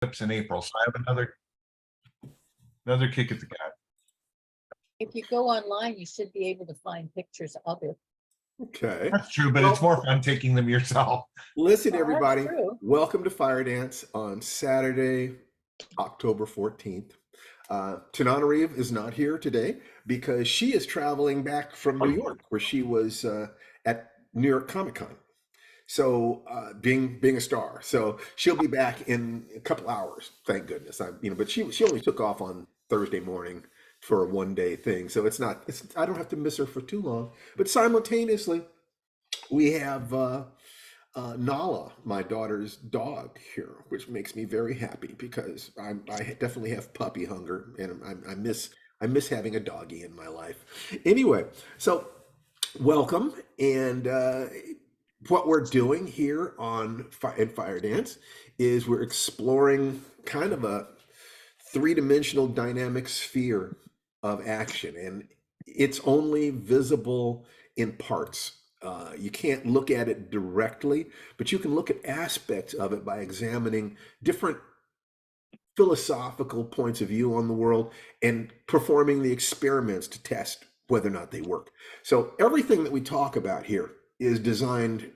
Tips in April, so I have another kick at the cat. If you go online, you should be able to find pictures of it. Okay. That's true, but it's more fun taking them yourself. Listen, Well, that's everybody, true. welcome to Firedance on Saturday, October 14th. Tananarive is not here today because she is traveling back from New York, where she was at New York Comic Con. So being a star, so she'll be back in a couple hours. Thank goodness. But she only took off on Thursday morning for a 1-day thing, so I don't have to miss her for too long. But simultaneously, we have Nala, my daughter's dog, here, which makes me very happy because I definitely have puppy hunger, and I miss having a doggie in my life. Anyway, so welcome, and what we're doing here in Firedance is we're exploring kind of a three-dimensional dynamic sphere of action, and it's only visible in parts. You can't look at it directly, but you can look at aspects of it by examining different philosophical points of view on the world and performing the experiments to test whether or not they work. So everything that we talk about here is designed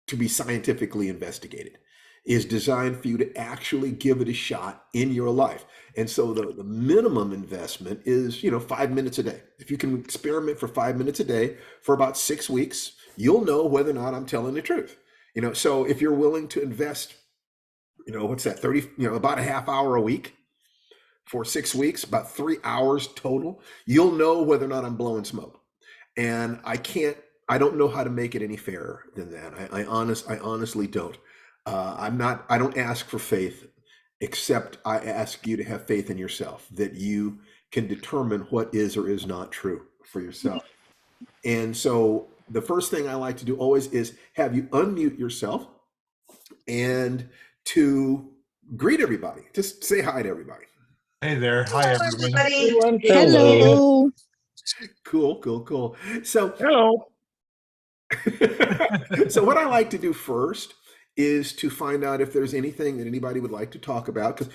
to be scientifically investigated, is designed for you to actually give it a shot in your life. And so the minimum investment is, 5 minutes a day. If you can experiment for 5 minutes a day for about 6 weeks, you'll know whether or not I'm telling the truth. So if you're willing to invest, what's that, 30, about a half hour a week for 6 weeks, about 3 hours total, you'll know whether or not I'm blowing smoke. And I don't know how to make it any fairer than that. I honestly don't. I don't ask for faith, except I ask you to have faith in yourself, that you can determine what is or is not true for yourself. And so the first thing I like to do always is have you unmute yourself and to greet everybody. Just say hi to everybody. Hey there. Hi, everybody. Hello. Cool. So Hello. So what I like to do first is to find out if there's anything that anybody would like to talk about, because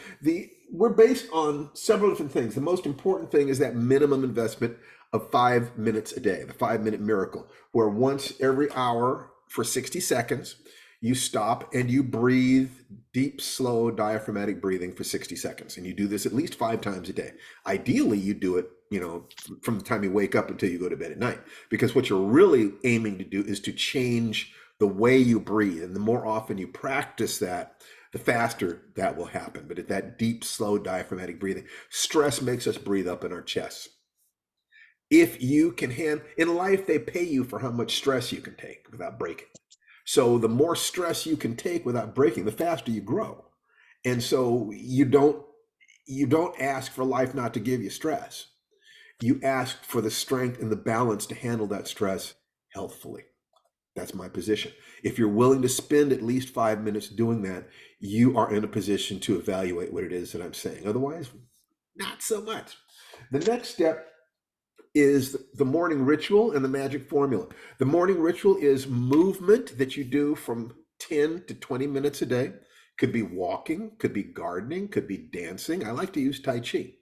we're based on several different things. The most important thing is that minimum investment of 5 minutes a day, the 5-minute miracle, where once every hour for 60 seconds, you stop and you breathe deep, slow, diaphragmatic breathing for 60 seconds. And you do this at least 5 times a day. Ideally, you do it, from the time you wake up until you go to bed at night, because what you're really aiming to do is to change the way you breathe. And the more often you practice that, the faster that will happen. But at that deep, slow, diaphragmatic breathing, stress makes us breathe up in our chests. If you can in life, they pay you for how much stress you can take without breaking. So the more stress you can take without breaking, the faster you grow. And so you don't ask for life not to give you stress. You ask for the strength and the balance to handle that stress healthfully. That's my position. If you're willing to spend at least 5 minutes doing that, you are in a position to evaluate what it is that I'm saying. Otherwise, not so much. The next step is the morning ritual and the magic formula. The morning ritual is movement that you do from 10 to 20 minutes a day. Could be walking, could be gardening, could be dancing. I like to use Tai Chi.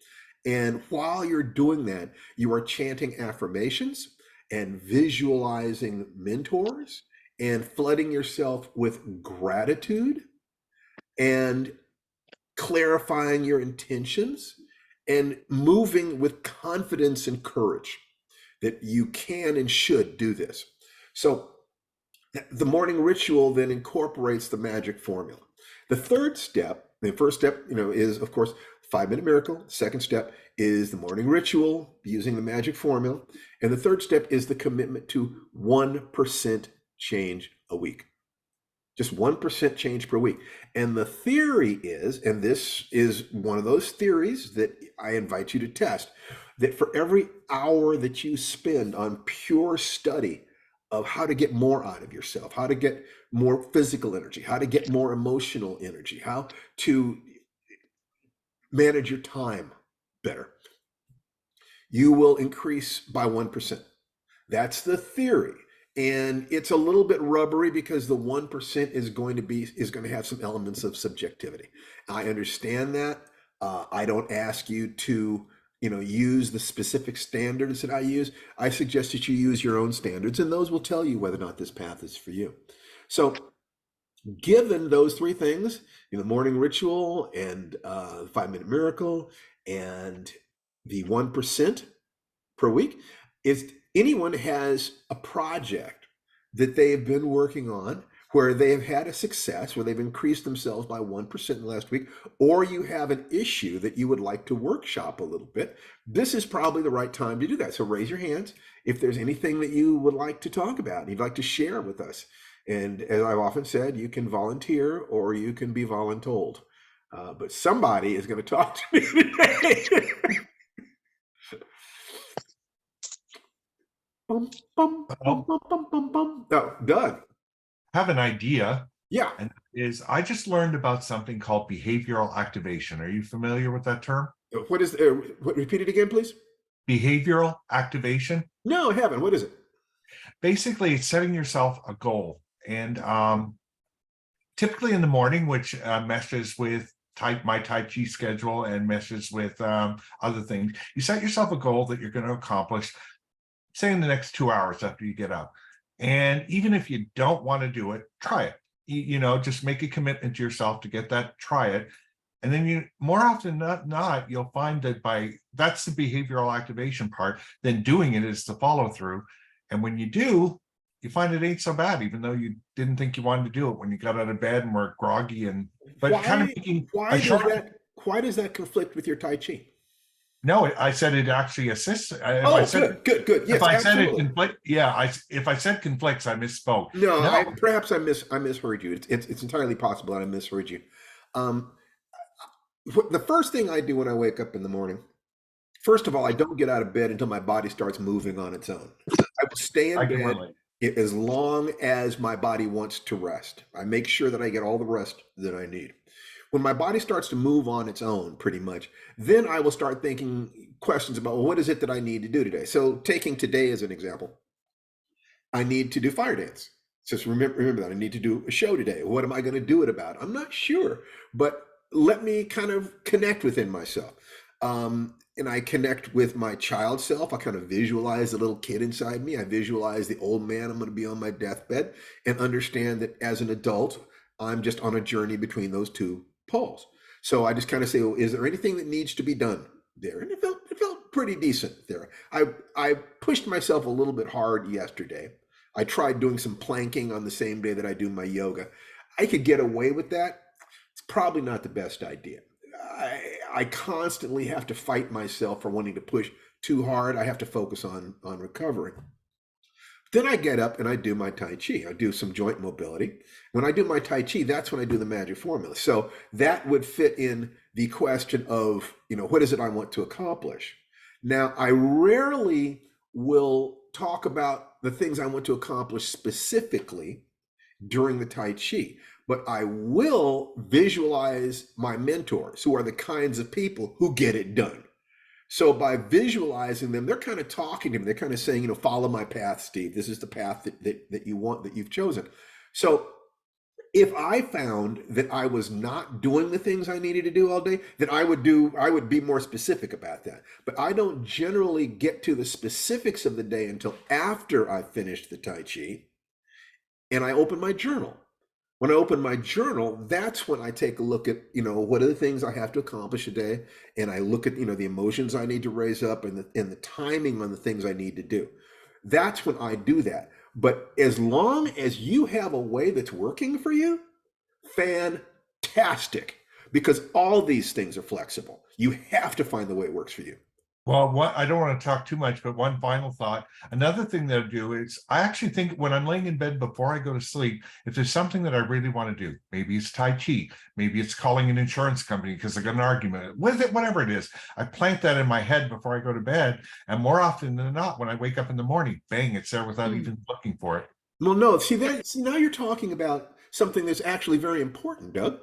And while you're doing that, you are chanting affirmations and visualizing mentors and flooding yourself with gratitude and clarifying your intentions and moving with confidence and courage that you can and should do this. So the morning ritual then incorporates the magic formula. The first step, is of course 5-minute miracle. Second step is the morning ritual using the magic formula. And the third step is the commitment to 1% change a week. Just 1% change per week. And the theory is, and this is one of those theories that I invite you to test, that for every hour that you spend on pure study of how to get more out of yourself, how to get more physical energy, how to get more emotional energy, how to manage your time better, you will increase by 1%. That's the theory. And it's a little bit rubbery because the 1% is going to have some elements of subjectivity. I understand that. I don't ask you to, use the specific standards that I use. I suggest that you use your own standards, and those will tell you whether or not this path is for you. So, given those three things, the morning ritual and 5-minute miracle and the 1% per week, if anyone has a project that they have been working on where they have had a success, where they've increased themselves by 1% in the last week, or you have an issue that you would like to workshop a little bit, this is probably the right time to do that. So raise your hands if there's anything that you would like to talk about, you'd like to share with us. And as I've often said, you can volunteer or you can be voluntold. But somebody is going to talk to me today. Bum, bum, bum, bum, bum, bum, bum. Oh, Doug. Have an idea. Yeah. And I just learned about something called behavioral activation. Are you familiar with that term? What is repeat it again, please? Behavioral activation? No, I haven't. What is it? Basically, it's setting yourself a goal. And typically in the morning, which meshes with my Tai Chi schedule and meshes with other things, you set yourself a goal that you're going to accomplish, say in the next 2 hours after you get up. And even if you don't want to do it, try it. Just make a commitment to yourself to get that, try it. And then more often than not, you'll find that that's the behavioral activation part. Then doing it is the follow through. And when you do, you find it ain't so bad, even though you didn't think you wanted to do it when you got out of bed and were groggy. Why does that conflict with your Tai Chi? No, I said it actually assists. Good. Yes, if I absolutely. said it if I said conflicts, I misspoke. No. Perhaps I misheard you. It's entirely possible that I misheard you. The first thing I do when I wake up in the morning, first of all, I don't get out of bed until my body starts moving on its own. I will stay in bed as long as my body wants to rest. I make sure that I get all the rest that I need. When my body starts to move on its own, pretty much, then I will start thinking questions about, well, what is it that I need to do today? So taking today as an example, I need to do Firedance. Just remember that I need to do a show today. What am I going to do it about? I'm not sure, but let me kind of connect within myself. And I connect with my child self. I kind of visualize the little kid inside me. I visualize the old man I'm going to be on my deathbed, and understand that as an adult, I'm just on a journey between those two poles. So I just kind of say, well, is there anything that needs to be done there? And it felt pretty decent there. I pushed myself a little bit hard yesterday. I tried doing some planking on the same day that I do my yoga. I could get away with that. It's probably not the best idea. I constantly have to fight myself for wanting to push too hard. I have to focus on recovering. Then I get up and I do my Tai Chi. I do some joint mobility. When I do my Tai Chi, that's when I do the magic formula. So that would fit in the question of, what is it I want to accomplish? Now, I rarely will talk about the things I want to accomplish specifically during the Tai Chi, but I will visualize my mentors, who are the kinds of people who get it done. So by visualizing them, they're kind of talking to me. They're kind of saying, follow my path, Steve. This is the path that you want, that you've chosen. So if I found that I was not doing the things I needed to do all day, then I would be more specific about that. But I don't generally get to the specifics of the day until after I've finished the Tai Chi and I open my journal. When I open my journal, that's when I take a look at, what are the things I have to accomplish today, and I look at, the emotions I need to raise up and the timing on the things I need to do. That's when I do that. But as long as you have a way that's working for you, fantastic, because all these things are flexible. You have to find the way it works for you. Well, I don't want to talk too much, but one final thought. Another thing that I do is I actually think when I'm laying in bed before I go to sleep, if there's something that I really want to do, maybe it's Tai Chi, maybe it's calling an insurance company because I got an argument with it, whatever it is, I plant that in my head before I go to bed. And more often than not, when I wake up in the morning, bang, it's there without even looking for it. Well, no, see, now you're talking about something that's actually very important, Doug.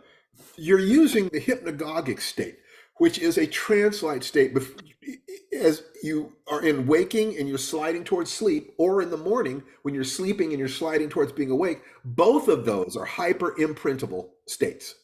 You're using the hypnagogic state, which is a trance-like state. as you are in waking and you're sliding towards sleep, or in the morning when you're sleeping and you're sliding towards being awake, both of those are hyper imprintable states.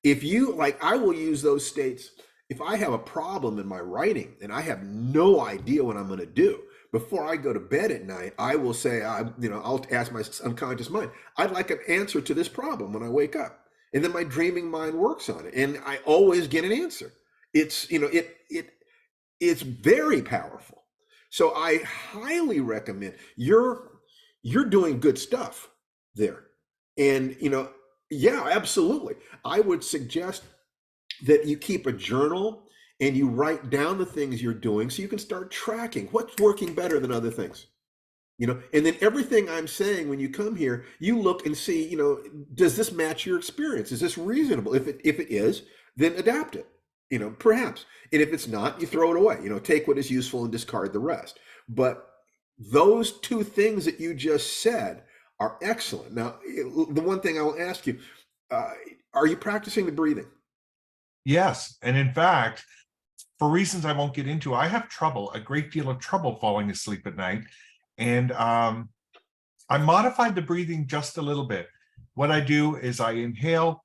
If you like, I will use those states if I have a problem in my writing and I have no idea what I'm going to do. Before I go to bed at night, I will say, I'll ask my unconscious mind, I'd like an answer to this problem when I wake up. And then my dreaming mind works on it. And I always get an answer. It's, it's very powerful. So I highly recommend you're doing good stuff there. And, yeah, absolutely. I would suggest that you keep a journal and you write down the things you're doing so you can start tracking what's working better than other things. And then everything I'm saying when you come here, you look and see, does this match your experience? Is this reasonable? If it is, then adapt it, perhaps. And if it's not, you throw it away, take what is useful and discard the rest. But those two things that you just said are excellent. Now, the one thing I will ask you, are you practicing the breathing? Yes. And in fact, for reasons I won't get into, I have a great deal of trouble falling asleep at night. And I modified the breathing just a little bit. What I do is I inhale,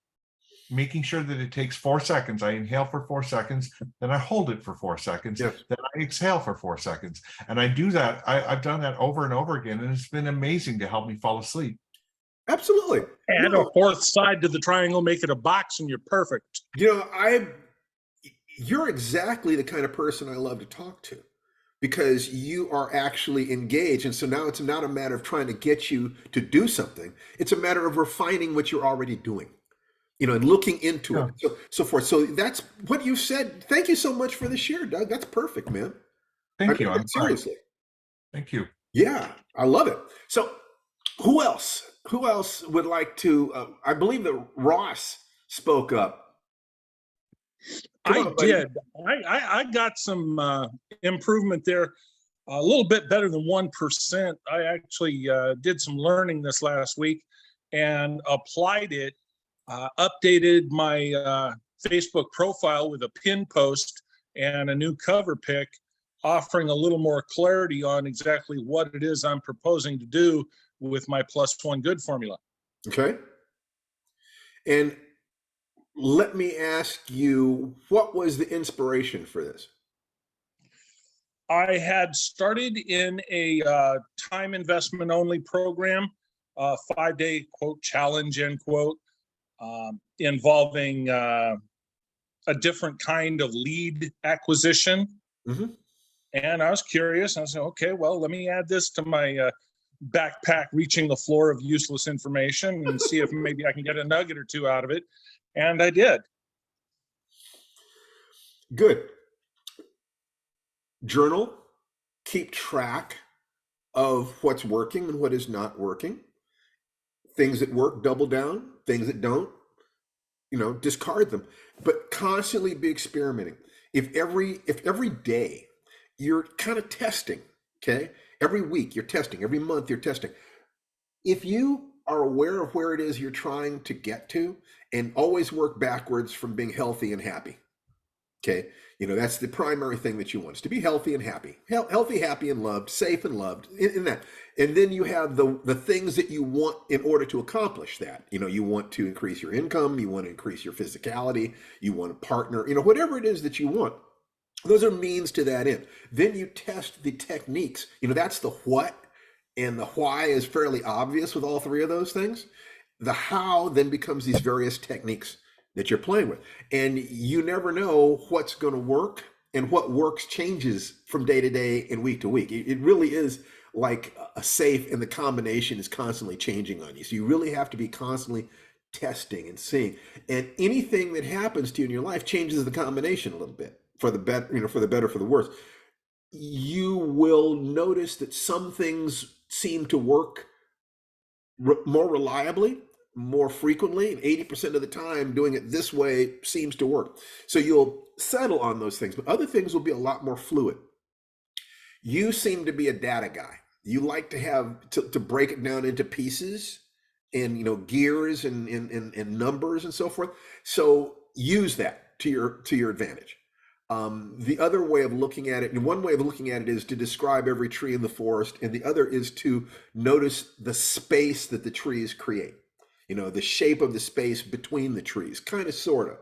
making sure that it takes 4 seconds. I inhale for 4 seconds, then I hold it for 4 seconds, Yes. then I exhale for 4 seconds. And I do that. I've done that over and over again, and it's been amazing to help me fall asleep. Absolutely. Add a fourth side to the triangle, make it a box, and you're perfect. You're exactly the kind of person I love to talk to, because you are actually engaged. And so now it's not a matter of trying to get you to do something. It's a matter of refining what you're already doing, and looking into it, so forth. So that's what you said. Thank you so much for the share, Doug. That's perfect, man. Thank you. Seriously. Thank you. Yeah, I love it. So who else would like to, I believe that Ross spoke up. I did. I got some improvement there, a little bit better than 1%. I actually did some learning this last week and applied it, updated my Facebook profile with a pin post and a new cover pic, offering a little more clarity on exactly what it is I'm proposing to do with my +1 good formula. Okay. And let me ask you, what was the inspiration for this? I had started in a time investment only program, 5-day quote challenge, end quote, involving a different kind of lead acquisition. Mm-hmm. And I was curious. I said, okay, well, let me add this to my backpack reaching the floor of useless information and see if maybe I can get a nugget or two out of it. And I did. Good. Journal, keep track of what's working and what is not working. Things that work, double down. Things that don't, discard them. But constantly be experimenting. If every day you're kind of testing, okay? Every week you're testing, every month you're testing. If you are aware of where it is you're trying to get to, and always work backwards from being healthy and happy, okay? That's the primary thing that you want, is to be healthy and happy. Healthy, happy, and loved, safe and loved, in that. And then you have the things that you want in order to accomplish that. You want to increase your income, you want to increase your physicality, you want a partner, whatever it is that you want. Those are means to that end. Then you test the techniques. That's the what, and the why is fairly obvious with all three of those things. The how then becomes these various techniques that you're playing with. And you never know what's going to work, and what works changes from day to day and week to week. It really is like a safe, and the combination is constantly changing on you. So you really have to be constantly testing and seeing. And anything that happens to you in your life changes the combination a little bit, for the better, for the better, for the worse. You will notice that some things seem to work more reliably, more frequently, and 80% of the time doing it this way seems to work. So you'll settle on those things, but other things will be a lot more fluid. You seem to be a data guy. You like to have to break it down into pieces and gears and numbers and so forth. So use that to your advantage. The other way of looking at it, and one way of looking at it is to describe every tree in the forest, and the other is to notice the space that the trees create. The shape of the space between the trees, kind of, sort of.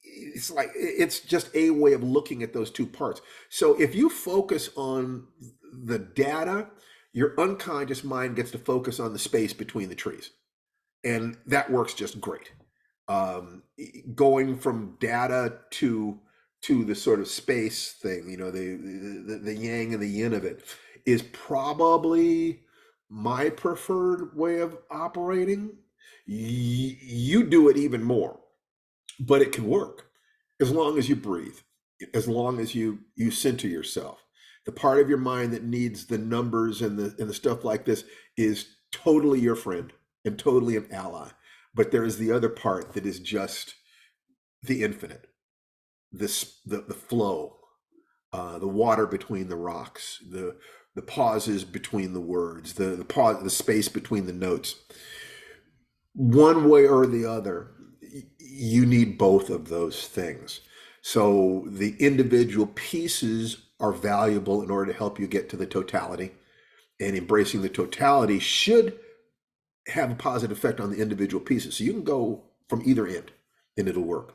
It's just a way of looking at those two parts. So if you focus on the data, your unconscious mind gets to focus on the space between the trees. And that works just great. Going from data to the sort of space thing, the yang and the yin of it, is probably my preferred way of operating. You do it even more, but it can work as long as you breathe, as long as you center yourself. The part of your mind that needs the numbers and the stuff like this is totally your friend and totally an ally. But there is the other part that is just the infinite, the flow, the water between the rocks, the pauses between the words, the space between the notes. One way or the other, you need both of those things. So the individual pieces are valuable in order to help you get to the totality, and embracing the totality should have a positive effect on the individual pieces. So you can go from either end and it'll work.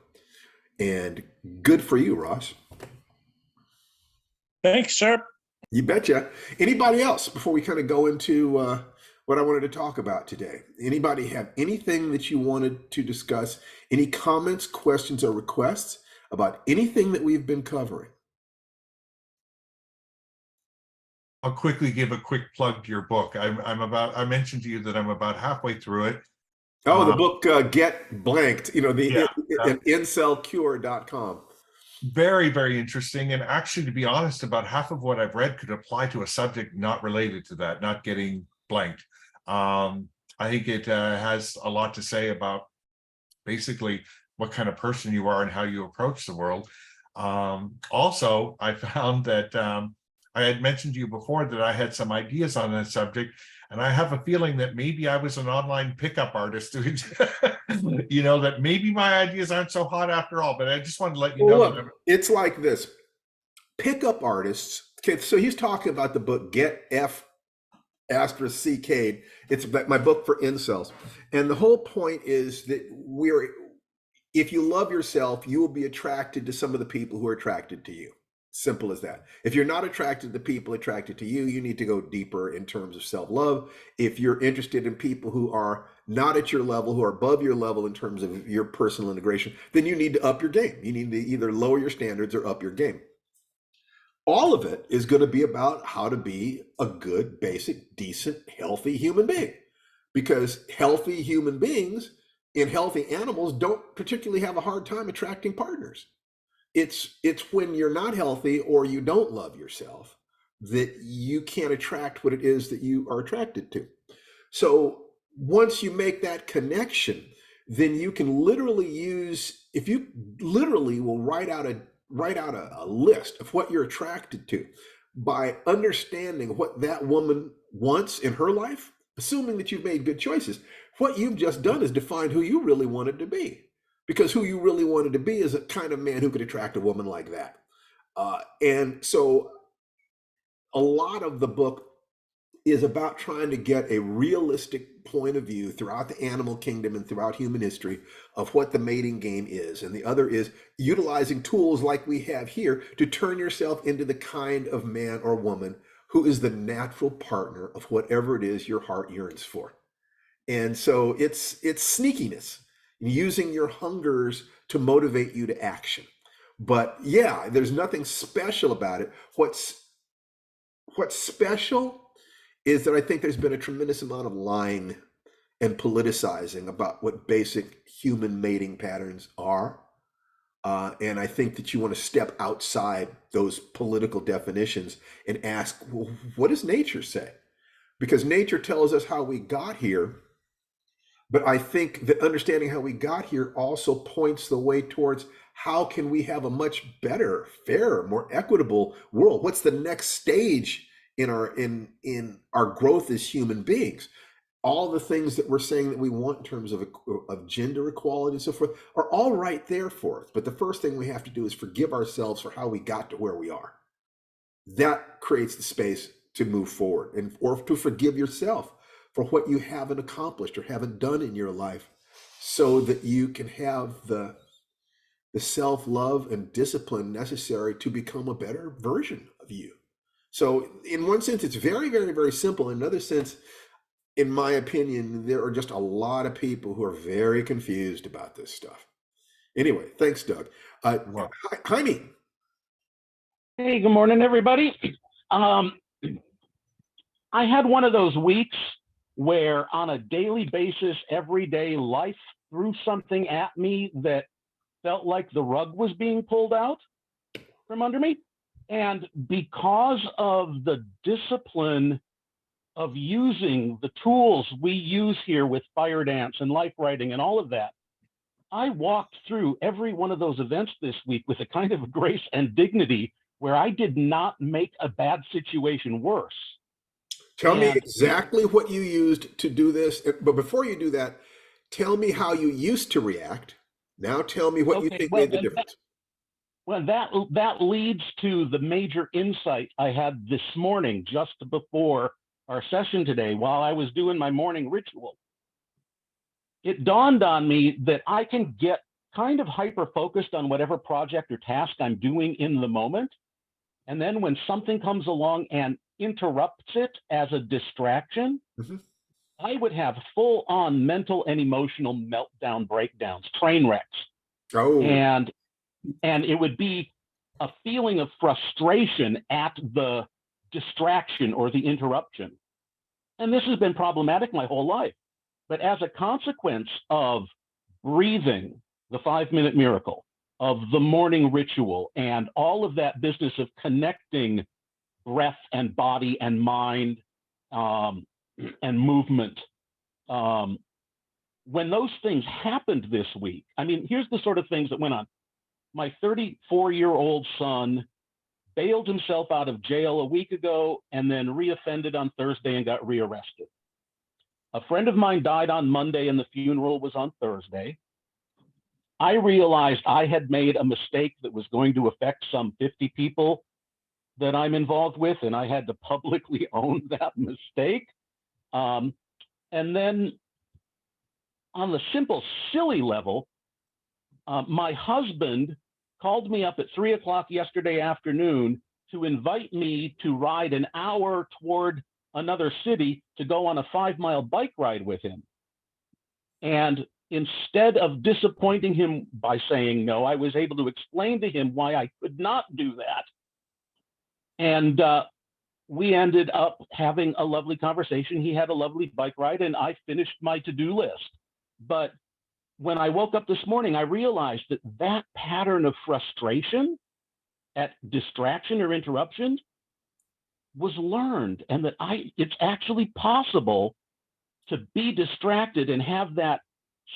And good for you, Ross. Thanks, sir. You betcha. Anybody else before we kind of go into what I wanted to talk about today? Anybody have anything that you wanted to discuss? Any comments, questions, or requests about anything that we've been covering? I'll quickly give a quick plug to your book. I mentioned to you that I'm about halfway through it. Oh, the book Get Blanked, Yeah. at incelcure.com. Very, very interesting. And actually, to be honest, about half of what I've read could apply to a subject not related to that, not getting blanked. I think it has a lot to say about basically what kind of person you are and how you approach the world. Also, I found that I had mentioned to you before that I had some ideas on that subject, and I have a feeling that maybe I was an online pickup artist, that maybe my ideas aren't so hot after all, but I just wanted to let you know. Look, it's like this. Pickup artists, okay, so he's talking about the book Get F asterisk CK. It's my book for incels. And the whole point is that if you love yourself, you will be attracted to some of the people who are attracted to you. Simple as that. If you're not attracted to people attracted to you, you need to go deeper in terms of self-love. If you're interested in people who are not at your level, who are above your level in terms of your personal integration, then you need to up your game. You need to either lower your standards or up your game. All of it is going to be about how to be a good, basic, decent, healthy human being. Because healthy human beings in healthy animals don't particularly have a hard time attracting partners. It's when you're not healthy or you don't love yourself that you can't attract what it is that you are attracted to. So once you make that connection, then you can literally if you literally will write out a list of what you're attracted to by understanding what that woman wants in her life, assuming that you've made good choices. What you've just done is defined who you really wanted to be. Because who you really wanted to be is a kind of man who could attract a woman like that. And so a lot of the book is about trying to get a realistic point of view throughout the animal kingdom and throughout human history of what the mating game is. And the other is utilizing tools like we have here to turn yourself into the kind of man or woman who is the natural partner of whatever it is your heart yearns for. And so it's sneakiness, using your hungers to motivate you to action. But yeah, there's nothing special about it. What's special is that I think there's been a tremendous amount of lying and politicizing about what basic human mating patterns are. And I think that you want to step outside those political definitions and ask, well, what does nature say? Because nature tells us how we got here. But I think that understanding how we got here also points the way towards how can we have a much better, fairer, more equitable world? What's the next stage in our growth as human beings? all the things that we're saying that we want in terms of gender equality and so forth are all right there for us. But the first thing we have to do is forgive ourselves for how we got to where we are. That creates the space to move forward, and or to forgive yourself for what you haven't accomplished or haven't done in your life, so that you can have the self-love and discipline necessary to become a better version of you. So in one sense, it's very, very, very simple. In another sense, in my opinion, there are just a lot of people who are very confused about this stuff. Anyway, thanks, Doug. Well, Jaime. Hey, good morning, everybody. I had one of those weeks where on a daily basis, every day, life threw something at me that felt like the rug was being pulled out from under me. And because of the discipline of using the tools we use here with Firedance and life writing and all of that, I walked through every one of those events this week with a kind of grace and dignity where I did not make a bad situation worse. Tell me And- exactly what you used to do this. But before you do that, tell me how you used to react. Now tell me what you Okay, think well, made the then difference. Well, that leads to the major insight I had this morning, just before our session today, while I was doing my morning ritual. It dawned on me that I can get kind of hyper-focused on whatever project or task I'm doing in the moment. And then when something comes along and interrupts it as a distraction, Mhm. I would have full-on mental and emotional meltdown breakdowns, train wrecks. Oh, And it would be a feeling of frustration at the distraction or the interruption. And this has been problematic my whole life. But as a consequence of breathing, the 5-minute miracle, of the morning ritual, and all of that business of connecting breath and body and mind and movement, when those things happened this week, I mean, here's the sort of things that went on. My 34-year-old son bailed himself out of jail a week ago and then reoffended on Thursday and got rearrested. A friend of mine died on Monday and the funeral was on Thursday. I realized I had made a mistake that was going to affect some 50 people that I'm involved with, and I had to publicly own that mistake. And then on the simple, silly level, my husband called me up at 3 o'clock yesterday afternoon to invite me to ride an hour toward another city to go on a 5-mile bike ride with him. And instead of disappointing him by saying no, I was able to explain to him why I could not do that. And we ended up having a lovely conversation. He had a lovely bike ride and I finished my to-do list. But when I woke up this morning, I realized that that pattern of frustration at distraction or interruption was learned, and that it's actually possible to be distracted and have that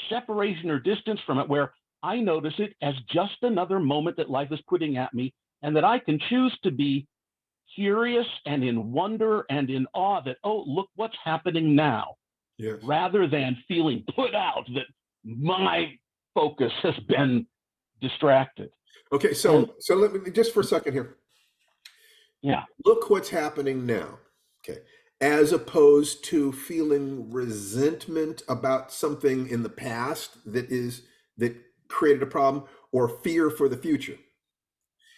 separation or distance from it where I notice it as just another moment that life is putting at me, and that I can choose to be curious and in wonder and in awe that, oh, look what's happening now, yes. rather than feeling put out that my focus has been distracted. Okay, so let me just for a second here. Yeah. Look what's happening now. Okay. As opposed to feeling resentment about something in the past that created a problem, or fear for the future.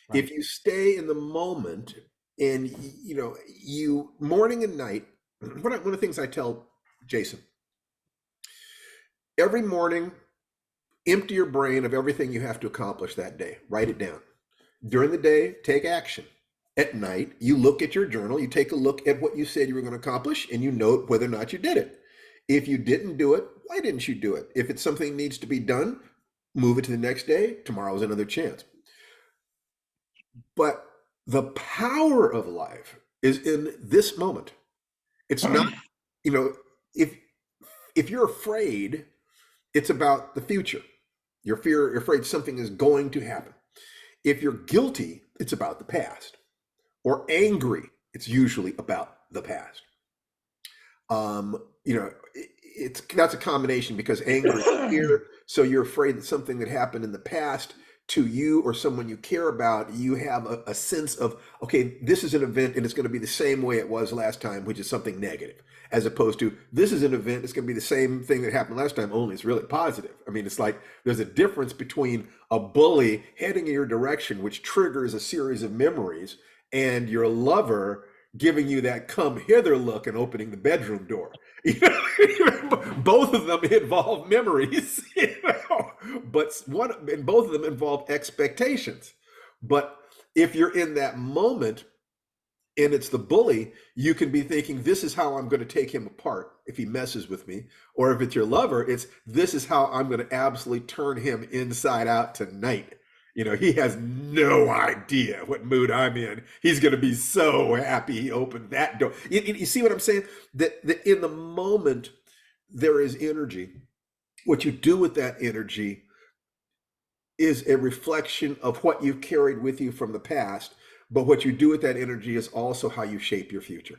Right. If you stay in the moment and you morning and night, one of the things I tell Jason, every morning, empty your brain of everything you have to accomplish that day. Write it down. During the day, take action. At night, you look at your journal, you take a look at what you said you were going to accomplish, and you note whether or not you did it. If you didn't do it, why didn't you do it? If it's something that needs to be done, move it to the next day. Tomorrow's another chance. But the power of life is in this moment. It's not, if you're afraid, it's about the future. You're afraid something is going to happen. If you're guilty, it's about the past. Or angry, it's usually about the past. that's a combination because anger is fear. So you're afraid that something that happened in the past to you or someone you care about, you have a sense of, okay, this is an event and it's going to be the same way it was last time, which is something negative, as opposed to this is an event, it's going to be the same thing that happened last time, only it's really positive. I mean, it's like there's a difference between a bully heading in your direction, which triggers a series of memories, and your lover giving you that come hither look and opening the bedroom door. Both of them involve memories, but both of them involve expectations. But if you're in that moment and it's the bully, you can be thinking, this is how I'm going to take him apart if he messes with me. Or if it's your lover, it's this is how I'm going to absolutely turn him inside out tonight. He has no idea what mood I'm in. He's going to be so happy he opened that door. You see what I'm saying? That in the moment, there is energy. What you do with that energy is a reflection of what you've carried with you from the past. But what you do with that energy is also how you shape your future.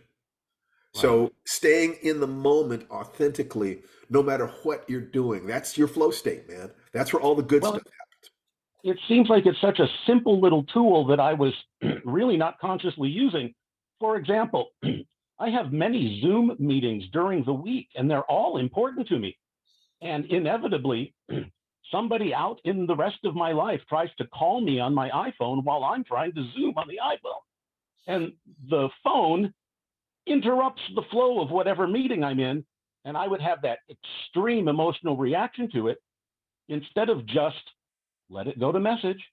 Right. So staying in the moment authentically, no matter what you're doing, that's your flow state, man. That's where all the good stuff happens. It seems like it's such a simple little tool that I was really not consciously using. For example, I have many Zoom meetings during the week, and they're all important to me. And inevitably, somebody out in the rest of my life tries to call me on my iPhone while I'm trying to Zoom on the iPhone. And the phone interrupts the flow of whatever meeting I'm in, and I would have that extreme emotional reaction to it instead of just let it go to message,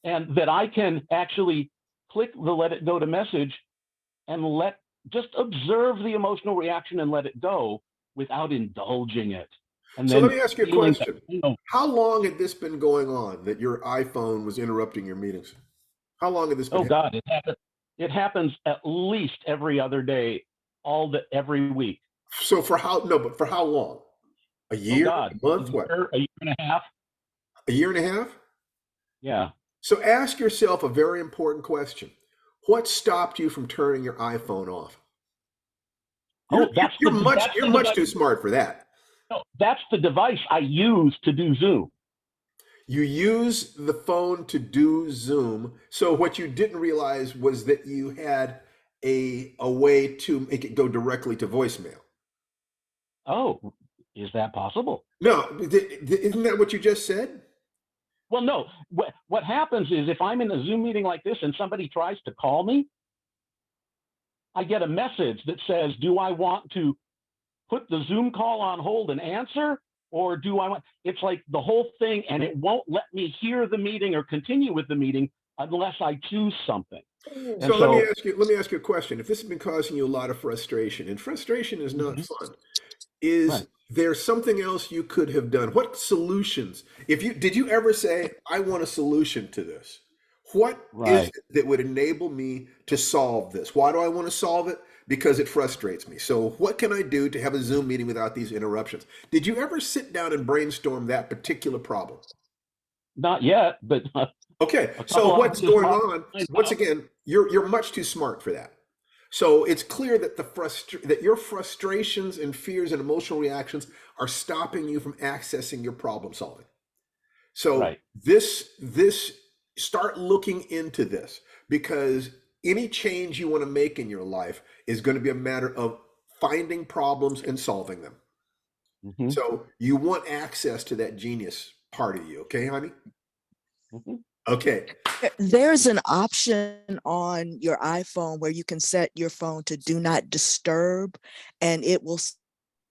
and that I can actually click the let it go to message and just observe the emotional reaction and let it go without indulging it. And so then let me ask you a question. How long had this been going on that your iPhone was interrupting your meetings? How long had this been happening? God, it happens at least every other day, every week. So for how long? A year, a month, what? A year and a half. A year and a half? Yeah. So ask yourself a very important question. What stopped you from turning your iPhone off? You're much too smart for that. No, that's the device I use to do Zoom. You use the phone to do Zoom. So what you didn't realize was that you had a way to make it go directly to voicemail. Oh, is that possible? No, isn't that what you just said? Well, no. What happens is if I'm in a Zoom meeting like this and somebody tries to call me, I get a message that says, do I want to put the Zoom call on hold and answer? Or do I want, it's like the whole thing, and it won't let me hear the meeting or continue with the meeting unless I choose something. So let me ask you a question. If this has been causing you a lot of frustration, and frustration is not fun, is there something else you could have done? What solutions? Did you ever say, I want a solution to this? What is it that would enable me to solve this? Why do I want to solve it? Because it frustrates me. So what can I do to have a Zoom meeting without these interruptions? Did you ever sit down and brainstorm that particular problem? Not yet, but okay. So what's going on? Once again, you're much too smart for that. So it's clear that that your frustrations and fears and emotional reactions are stopping you from accessing your problem solving. So this start looking into this, because any change you want to make in your life is going to be a matter of finding problems and solving them. Mm-hmm. So you want access to that genius part of you. Okay, honey? Mm-hmm. Okay. There's an option on your iPhone where you can set your phone to do not disturb, and it will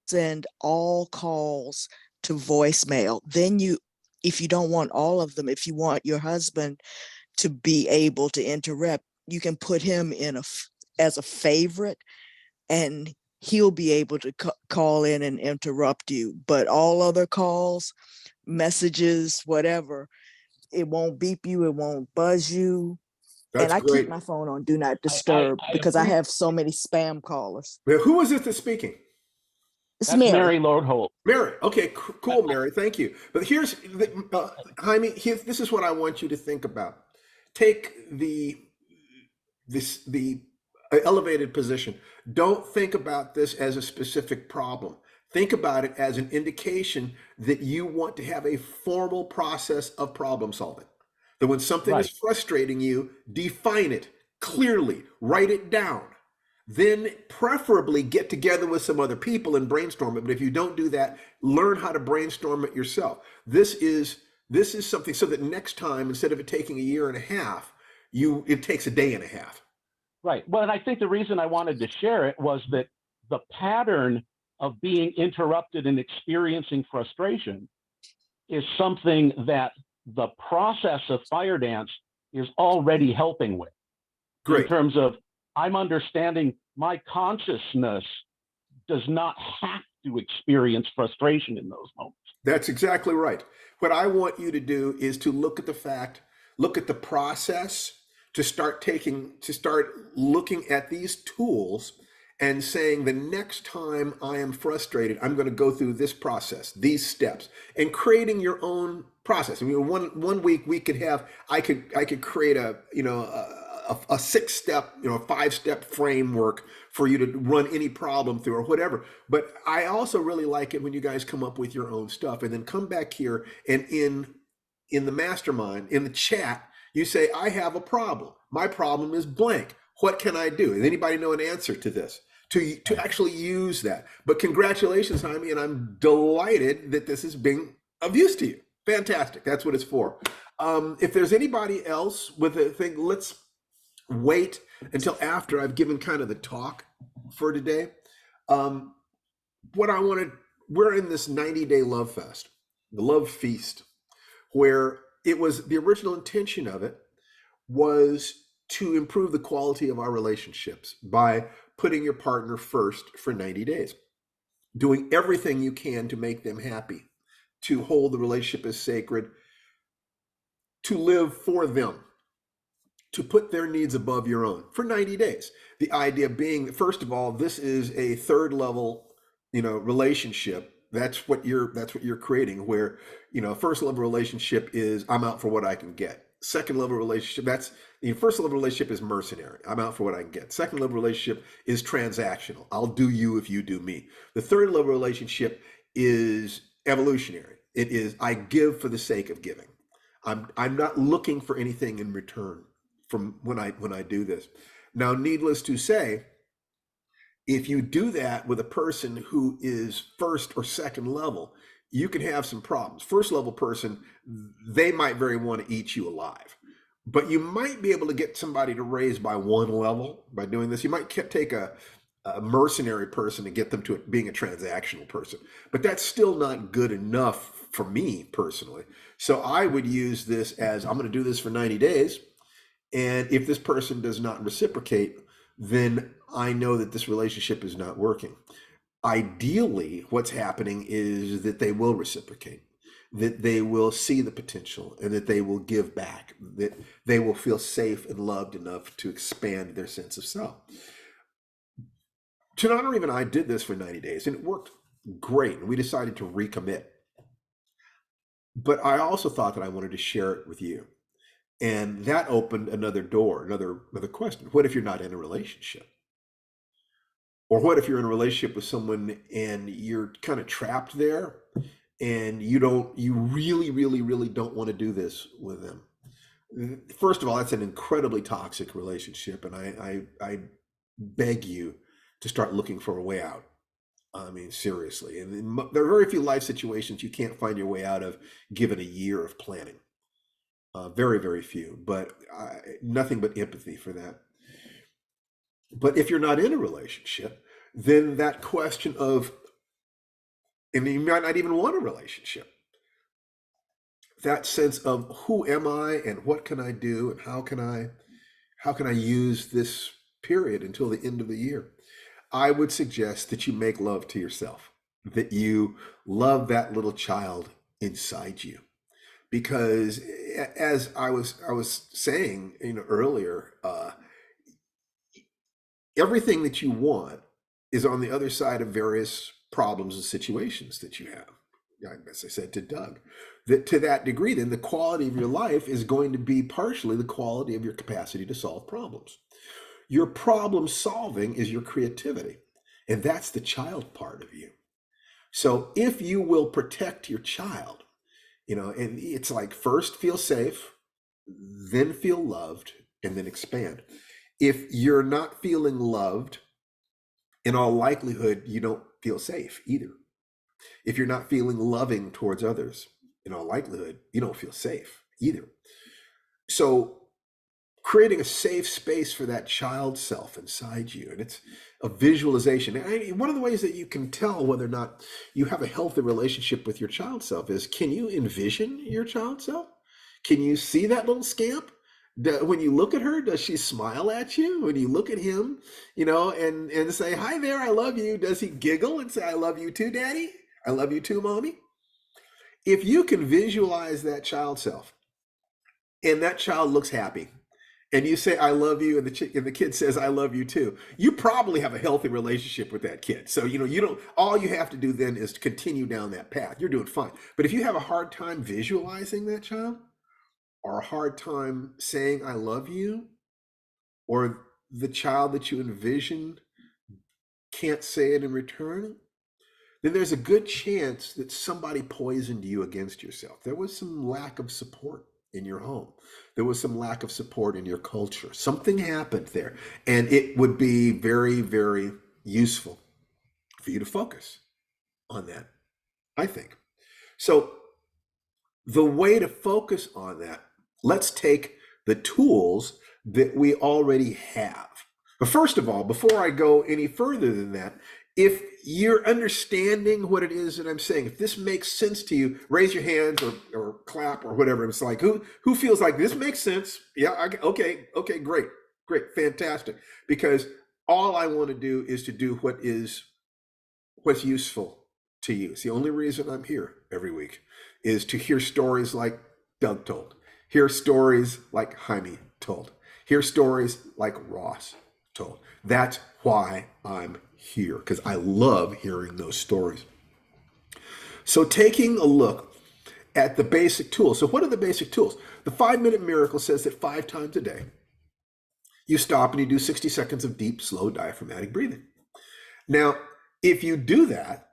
send all calls to voicemail. Then if you don't want all of them, if you want your husband to be able to interrupt, you can put him in as a favorite, and he'll be able to call in and interrupt you. But all other calls, messages, whatever, it won't beep you, it won't buzz you. That's and I great. Keep my phone on do not disturb because I have so many spam callers. Now, who is it that's speaking? It's Mary Lord Holt. Mary. Okay, cool, Mary. Thank you. But here's, Jaime, this is what I want you to think about. Take the elevated position. Don't think about this as a specific problem. Think about it as an indication that you want to have a formal process of problem solving. That when something is Right. frustrating you, define it clearly, write it down. Then preferably get together with some other people and brainstorm it. But if you don't do that, learn how to brainstorm it yourself. This is something so that next time, instead of it taking a year and a half, it takes a day and a half. Right. Well, and I think the reason I wanted to share it was that the pattern of being interrupted and experiencing frustration is something that the process of Firedance is already helping with. In Great. terms of, I'm understanding my consciousness does not have to experience frustration in those moments. That's exactly right. What I want you to do is to look at the process, to start looking at these tools and saying, the next time I am frustrated, I'm going to go through this process, these steps, and creating your own process. I mean, one week we could have, I could create a 6-step, 5-step framework for you to run any problem through or whatever. But I also really like it when you guys come up with your own stuff and then come back here and in the mastermind, in the chat, you say, I have a problem. My problem is blank. What can I do? Does anybody know an answer to this? To actually use that. But congratulations, Jaime, and I'm delighted that this is being of use to you. Fantastic. That's what it's for. If there's anybody else with a thing, let's wait until after I've given kind of the talk for today. We're in this 90-day love fest, the love feast, where it was the original intention of it was to improve the quality of our relationships by putting your partner first for 90 days, doing everything you can to make them happy, to hold the relationship as sacred, to live for them, to put their needs above your own for 90 days. The idea being, first of all, this is a third level, relationship. That's what you're creating, where, first level relationship is I'm out for what I can get. Second level relationship, first level relationship is mercenary. I'm out for what I can get. Second level relationship is transactional. I'll do you if you do me. The third level relationship is evolutionary. It is I give for the sake of giving. I'm not looking for anything in return from when I do this. Now, needless to say, if you do that with a person who is first or second level, you can have some problems. First level person, they might very want to eat you alive, but you might be able to get somebody to raise by one level by doing this. You might take a mercenary person and get them to being a transactional person, but that's still not good enough for me personally. So I would use this as I'm going to do this for 90 days. And if this person does not reciprocate, then I know that this relationship is not working. Ideally, what's happening is that they will reciprocate, that they will see the potential, and that they will give back, that they will feel safe and loved enough to expand their sense of self. Chinana and I did this for 90 days, and it worked great, and we decided to recommit. But I also thought that I wanted to share it with you. And that opened another door, another question. What if you're not in a relationship? Or what if you're in a relationship with someone and you're kind of trapped there and you really, really, really don't want to do this with them? First of all, that's an incredibly toxic relationship. And I beg you to start looking for a way out. I mean, seriously. And there are very few life situations you can't find your way out of given a year of planning. Very, very few, but nothing but empathy for that. But if you're not in a relationship, then that question of, and you might not even want a relationship, that sense of who am I and what can I do and how can I use this period until the end of the year? I would suggest that you make love to yourself, that you love that little child inside you. Because as I was saying, earlier, everything that you want is on the other side of various problems and situations that you have. As I said to Doug, that to that degree, then the quality of your life is going to be partially the quality of your capacity to solve problems. Your problem solving is your creativity. And that's the child part of you. So if you will protect your child, and it's like first feel safe, then feel loved, and then expand. If you're not feeling loved, in all likelihood, you don't feel safe either. If you're not feeling loving towards others, in all likelihood, you don't feel safe either. So creating a safe space for that child self inside you, and it's a visualization. One of the ways that you can tell whether or not you have a healthy relationship with your child self is, can you envision your child self? Can you see that little scamp? When you look at her, does she smile at you? When you look at him, and say, hi there, I love you, does he giggle and say, I love you too, daddy? I love you too, mommy? If you can visualize that child self, and that child looks happy, and you say, I love you, and the kid says, I love you too, you probably have a healthy relationship with that kid. So, all you have to do then is to continue down that path. You're doing fine. But if you have a hard time visualizing that child, or a hard time saying, I love you, or the child that you envision can't say it in return, then there's a good chance that somebody poisoned you against yourself. There was some lack of support in your home. There was some lack of support in your culture. Something happened there. And it would be very, very useful for you to focus on that, I think. So the way to focus on that, let's take the tools that we already have. But first of all, before I go any further than that, if you're understanding what it is that I'm saying, if this makes sense to you, raise your hands or clap or whatever. It's like, who feels like this makes sense? Yeah, okay, great, fantastic. Because all I want to do is to do what's useful to you. It's the only reason I'm here every week, is to hear stories like Doug told, hear stories like Jaime told, hear stories like Ross told. That's why I'm here, because I love hearing those stories. So taking a look at the basic tools. So what are the basic tools? The 5-minute miracle says that 5 times a day, you stop and you do 60 seconds of deep, slow diaphragmatic breathing. Now, if you do that,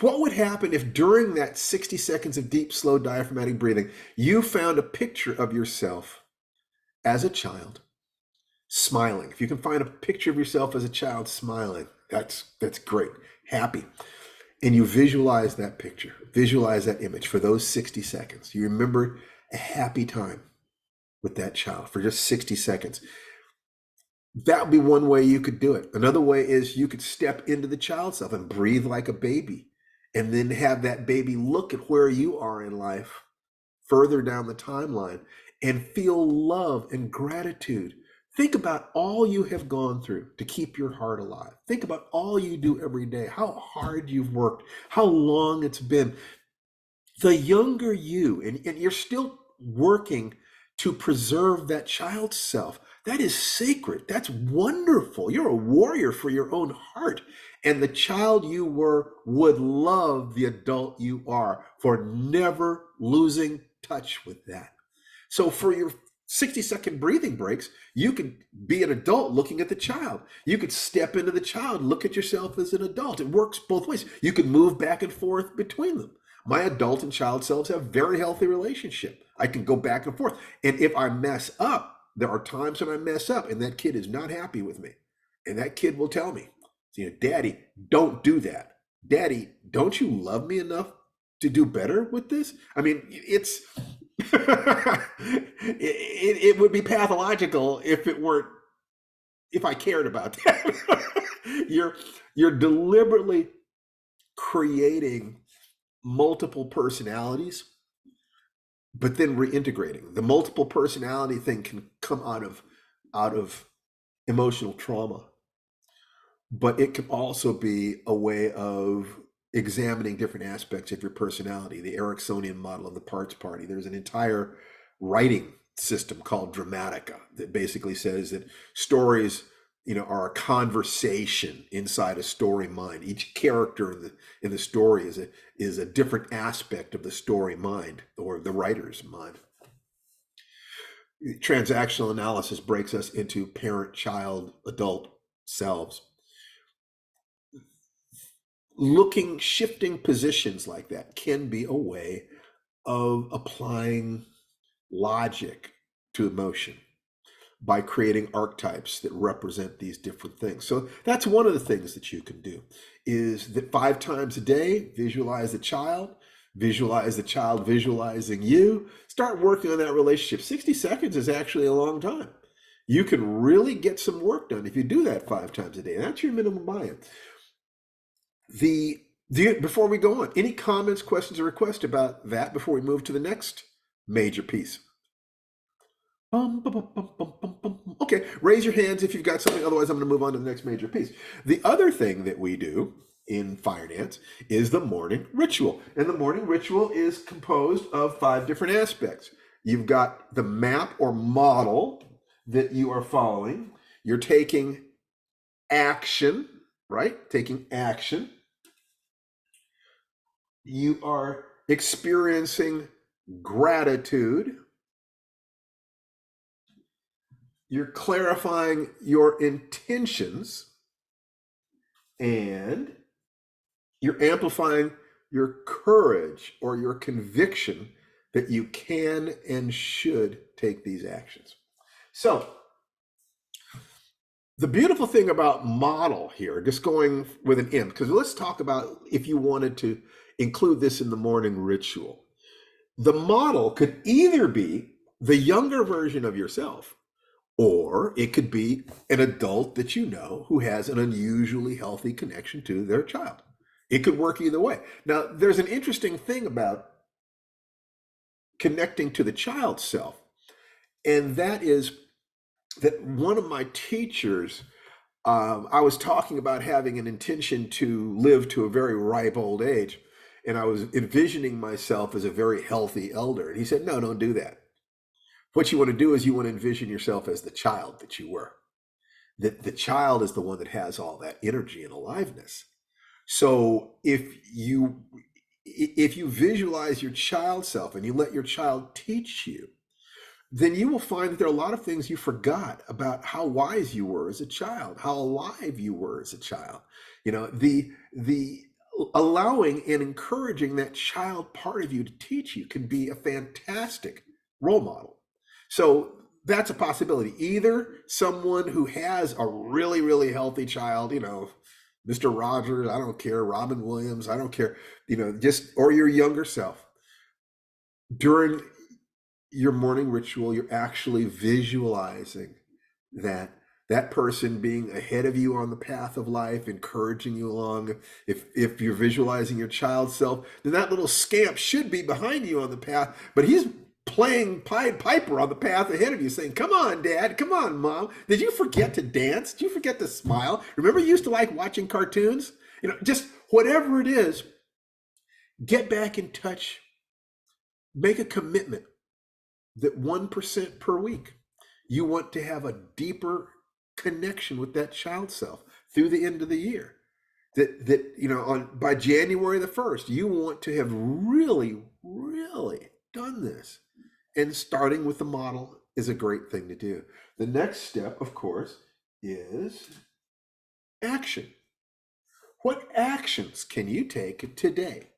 what would happen if during that 60 seconds of deep, slow diaphragmatic breathing, you found a picture of yourself as a child smiling? If you can find a picture of yourself as a child smiling, that's great, happy. And you visualize that picture, visualize that image for those 60 seconds. You remember a happy time with that child for just 60 seconds. That would be one way you could do it. Another way is you could step into the child self and breathe like a baby, and then have that baby look at where you are in life further down the timeline and feel love and gratitude. Think about all you have gone through to keep your heart alive. Think about all you do every day, how hard you've worked, how long it's been. The younger you, and you're still working to preserve that child self, that is sacred. That's wonderful. You're a warrior for your own heart. And the child you were would love the adult you are for never losing touch with that. So for your 60-second breathing breaks, you could be an adult looking at the child. You could step into the child, look at yourself as an adult. It works both ways. You can move back and forth between them. My adult and child selves have a very healthy relationship. I can go back and forth. And if I mess up, there are times when I mess up and that kid is not happy with me. And that kid will tell me, Daddy, don't do that. Daddy, don't you love me enough to do better with this? I mean, it's... it would be pathological if I cared about that. You're deliberately creating multiple personalities, but then reintegrating. The multiple personality thing can come out of emotional trauma, but it can also be a way of examining different aspects of your personality, the Ericksonian model of the parts party. There's an entire writing system called Dramatica that basically says that stories, are a conversation inside a story mind. Each character in the story is a different aspect of the story mind or the writer's mind. transactional analysis breaks us into parent, child, adult selves. Shifting positions like that can be a way of applying logic to emotion by creating archetypes that represent these different things. So that's one of the things that you can do, is that 5 times a day, visualize the child visualizing you, start working on that relationship. 60 seconds is actually a long time. You can really get some work done if you do that 5 times a day. That's your minimum buy-in. Before we go on, any comments, questions, or requests about that before we move to the next major piece? Okay, raise your hands if you've got something. Otherwise, I'm going to move on to the next major piece. The other thing that we do in Firedance is the morning ritual. And the morning ritual is composed of 5 different aspects. You've got the map or model that you are following. You're taking action, right? Taking action. You are experiencing gratitude. You're clarifying your intentions, and you're amplifying your courage or your conviction that you can and should take these actions. So the beautiful thing about model here, just going with an M, because let's talk about if you wanted to include this in the morning ritual. The model could either be the younger version of yourself, or it could be an adult that you know who has an unusually healthy connection to their child. It could work either way. Now, there's an interesting thing about connecting to the child self, and that is that one of my teachers, I was talking about having an intention to live to a very ripe old age, and I was envisioning myself as a very healthy elder. And he said, no, don't do that. What you want to do is you want to envision yourself as the child that you were. That the child is the one that has all that energy and aliveness. So if you visualize your child self and you let your child teach you, then you will find that there are a lot of things you forgot about how wise you were as a child, how alive you were as a child. You know, the allowing and encouraging that child part of you to teach you can be a fantastic role model. So that's a possibility. Either someone who has a really, really healthy child, you know, Mr. Rogers, I don't care, Robin Williams, I don't care, you know, or your younger self. During your morning ritual, you're actually visualizing that person being ahead of you on the path of life, encouraging you along. If you're visualizing your child self, then that little scamp should be behind you on the path, but he's playing Pied Piper on the path ahead of you, saying, come on, Dad, come on, Mom. Did you forget to dance? Did you forget to smile? Remember you used to like watching cartoons? You know, just whatever it is, get back in touch. Make a commitment that 1% per week, you want to have a deeper connection with that child self through the end of the year. That you know, by January the 1st, you want to have really, really done this. And starting with the model is a great thing to do. The next step, of course, is action. What actions can you take today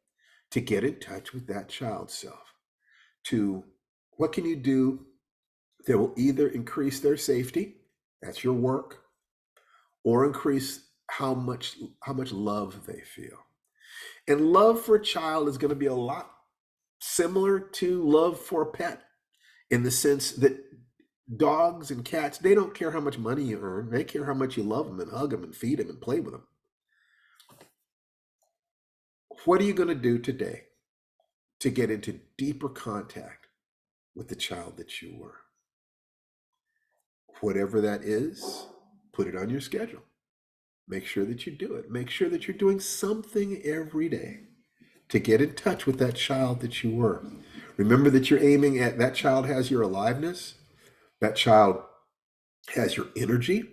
to get in touch with that child self? What can you do that will either increase their safety, that's your work, or increase how much love they feel? And love for a child is going to be a lot similar to love for a pet, in the sense that dogs and cats, they don't care how much money you earn. They care how much you love them and hug them and feed them and play with them. What are you going to do today to get into deeper contact with the child that you were? Whatever that is, put it on your schedule. Make sure that you do it. Make sure that you're doing something every day to get in touch with that child that you were. Remember that you're aiming at that child has your aliveness, that child has your energy,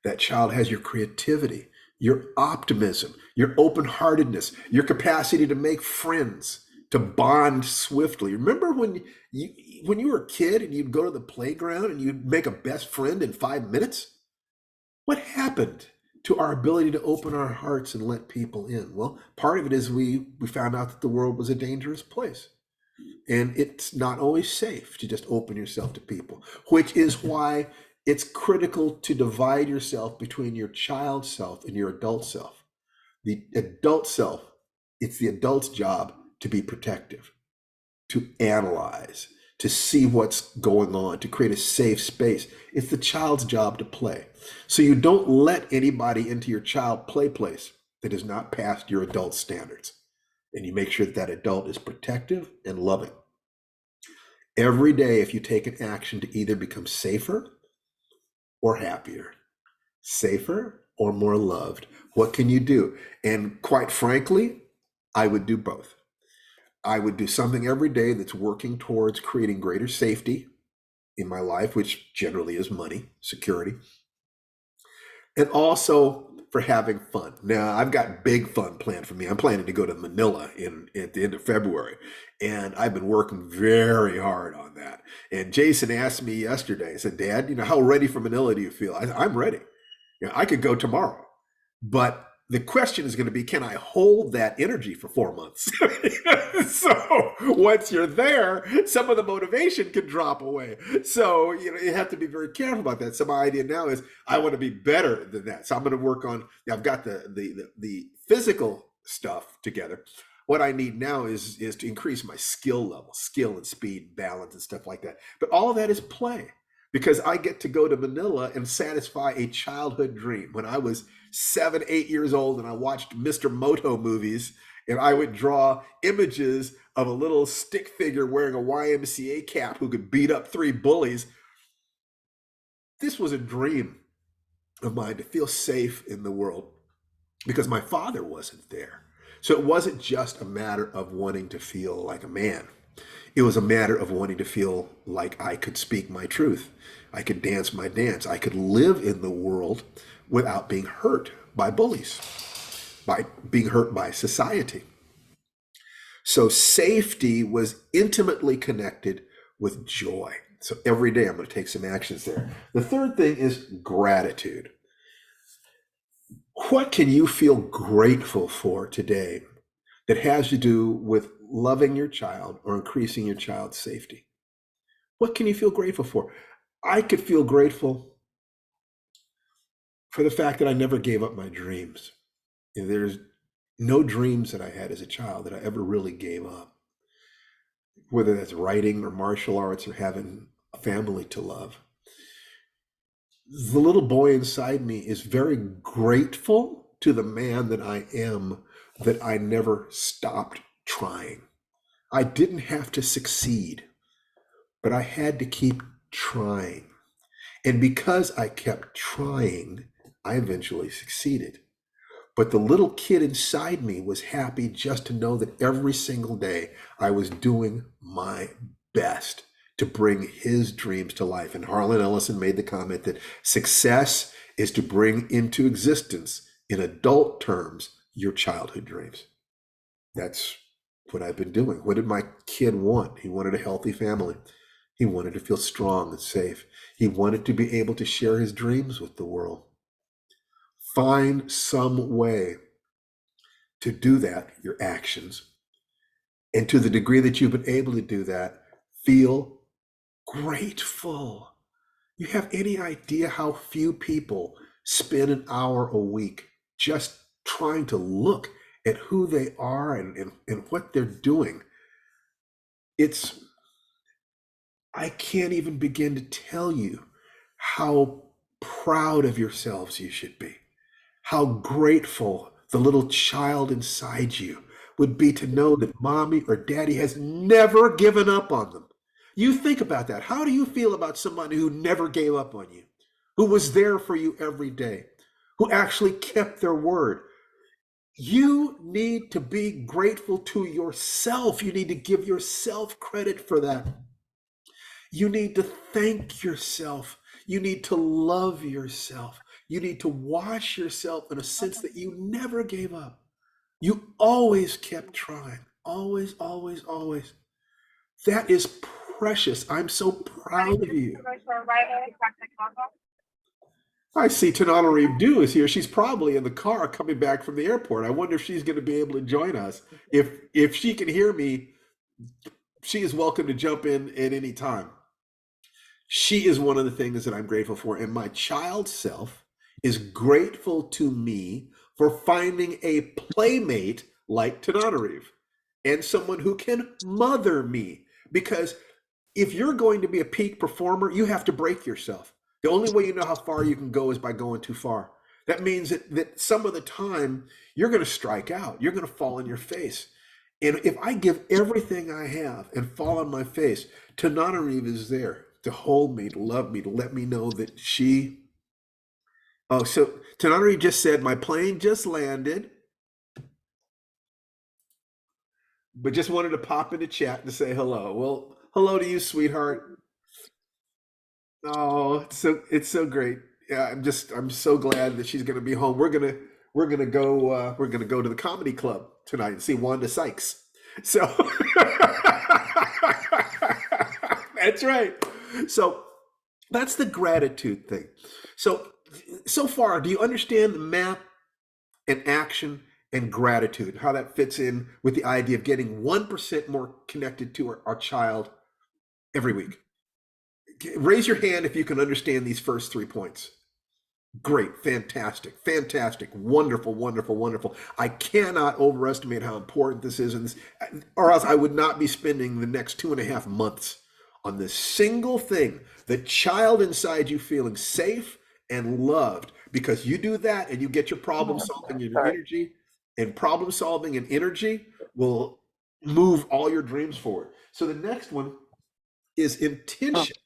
that child has your creativity, your optimism, your open-heartedness, your capacity to make friends, to bond swiftly. Remember when when you were a kid and you'd go to the playground and you'd make a best friend in 5 minutes, what happened to our ability to open our hearts and let people in? Well, part of it is we found out that the world was a dangerous place. And it's not always safe to just open yourself to people, which is why it's critical to divide yourself between your child self and your adult self. The adult self, it's the adult's job to be protective, to analyze, to see what's going on, to create a safe space. It's the child's job to play. So you don't let anybody into your child play place that is not past your adult standards. And you make sure that that adult is protective and loving. Every day, if you take an action to either become safer or happier, safer or more loved, what can you do? And quite frankly, I would do both. I would do something every day that's working towards creating greater safety in my life, which generally is money, security, and also for having fun. Now, I've got big fun planned for me. I'm planning to go to Manila at the end of February, and I've been working very hard on that. And Jason asked me yesterday, he said, Dad, how ready for Manila do you feel? I'm ready. I could go tomorrow, but the question is going to be, can I hold that energy for 4 months? So once you're there, some of the motivation can drop away. So, you have to be very careful about that. So my idea now is I want to be better than that. So I'm going to work on, I've got the physical stuff together. What I need now is to increase my skill level, skill and speed, balance and stuff like that. But all of that is play, because I get to go to Manila and satisfy a childhood dream. When I was 7, 8 years old and I watched Mr. Moto movies, and I would draw images of a little stick figure wearing a YMCA cap who could beat up 3 bullies. This was a dream of mine, to feel safe in the world, because my father wasn't there. So it wasn't just a matter of wanting to feel like a man. It was a matter of wanting to feel like I could speak my truth. I could dance my dance. I could live in the world without being hurt by bullies, by being hurt by society. So safety was intimately connected with joy. So every day I'm going to take some actions there. The third thing is gratitude. What can you feel grateful for today that has to do with loving your child or increasing your child's safety? What can you feel grateful for? I could feel grateful for the fact that I never gave up my dreams. There's no dreams that I had as a child that I ever really gave up, whether that's writing or martial arts or having a family to love. The little boy inside me is very grateful to the man that I am, that I never stopped trying. I didn't have to succeed, but I had to keep trying. And because I kept trying, I eventually succeeded. But the little kid inside me was happy just to know that every single day I was doing my best to bring his dreams to life. And Harlan Ellison made the comment that success is to bring into existence, in adult terms, your childhood dreams. That's what I've been doing. What did my kid want? He wanted a healthy family. He wanted to feel strong and safe. He wanted to be able to share his dreams with the world. Find some way to do that, your actions. And to the degree that you've been able to do that, feel grateful. You have any idea how few people spend an hour a week just trying to look at who they are and what they're doing? I can't even begin to tell you how proud of yourselves you should be. How grateful the little child inside you would be to know that mommy or daddy has never given up on them. You think about that. How do you feel about somebody who never gave up on you, who was there for you every day, who actually kept their word? You need to be grateful to yourself. You need to give yourself credit for that. You need to thank yourself. You need to love yourself. You need to wash yourself in a sense that you never gave up. You always kept trying. Always, always, always. That is precious. I'm so proud of you. I see Tanana Reeve Dew is here. She's probably in the car coming back from the airport. I wonder if she's going to be able to join us. If she can hear me, she is welcome to jump in at any time. She is one of the things that I'm grateful for. And my child self is grateful to me for finding a playmate like Tanana Reeve and someone who can mother me. Because if you're going to be a peak performer, you have to break yourself. The only way you know how far you can go is by going too far. That means that some of the time you're going to strike out. You're going to fall on your face. And if I give everything I have and fall on my face, Tanana Reeve is there to hold me, to love me, to let me know that she... Oh, so Tanana Reeve just said, my plane just landed, but just wanted to pop into chat to say hello. Well, hello to you, sweetheart. Oh, it's so great. Yeah, I'm so glad that she's going to be home. We're gonna go to the comedy club tonight and see Wanda Sykes. So that's right. So that's the gratitude thing. So far, do you understand the map and action and gratitude, how that fits in with the idea of getting 1% more connected to our child every week? Raise your hand if you can understand these first 3 points. Great, fantastic, wonderful, wonderful, wonderful. I cannot overestimate how important this is, or else I would not be spending the next 2.5 months on this single thing, the child inside you feeling safe and loved, because you do that and you get your problem solving and your energy, and problem solving and energy will move all your dreams forward. So the next one is intention.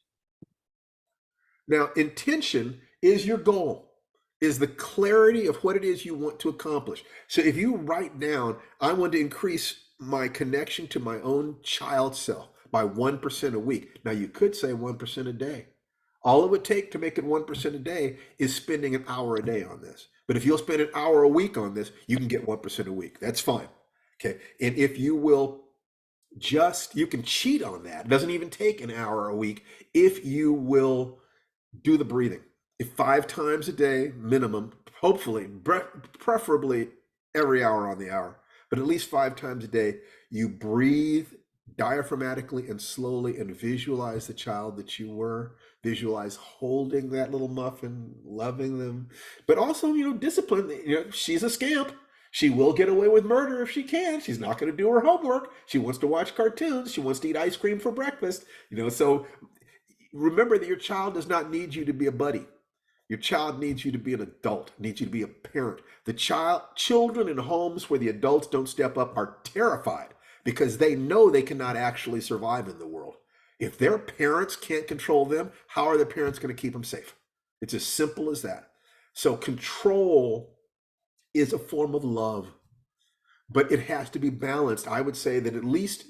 Now, intention is your goal, is the clarity of what it is you want to accomplish. So if you write down, I want to increase my connection to my own child self by 1% a week. Now, you could say 1% a day. All it would take to make it 1% a day is spending an hour a day on this. But if you'll spend an hour a week on this, you can get 1% a week. That's fine. Okay. And if you will you can cheat on that. It doesn't even take an hour a week if you will do the breathing. If 5 times a day minimum, hopefully, preferably every hour on the hour, but at least 5 times a day, you breathe diaphragmatically and slowly and visualize the child that you were, visualize holding that little muffin, loving them, but also, discipline. She's a scamp. She will get away with murder if she can. She's not going to do her homework. She wants to watch cartoons. She wants to eat ice cream for breakfast. So remember that your child does not need you to be a buddy. Your child needs you to be an adult, needs you to be a parent. Children in homes where the adults don't step up are terrified because they know they cannot actually survive in the world. If their parents can't control them, how are their parents going to keep them safe? It's as simple as that. So control is a form of love, but it has to be balanced. I would say that at least,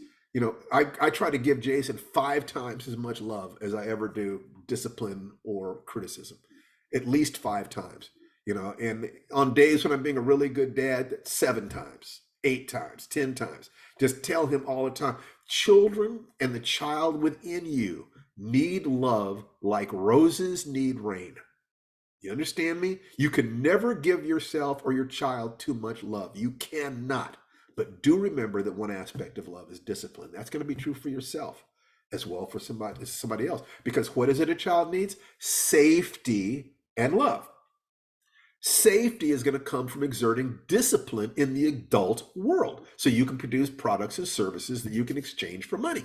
I try to give Jason 5 times as much love as I ever do discipline or criticism, at least 5 times, and on days when I'm being a really good dad, 7 times, 8 times, 10 times, just tell him all the time. Children and the child within you need love like roses need rain. You understand me? You can never give yourself or your child too much love. You cannot. But do remember that one aspect of love is discipline. That's going to be true for yourself as well for somebody else. Because what is it a child needs? Safety and love. Safety is going to come from exerting discipline in the adult world. So you can produce products and services that you can exchange for money.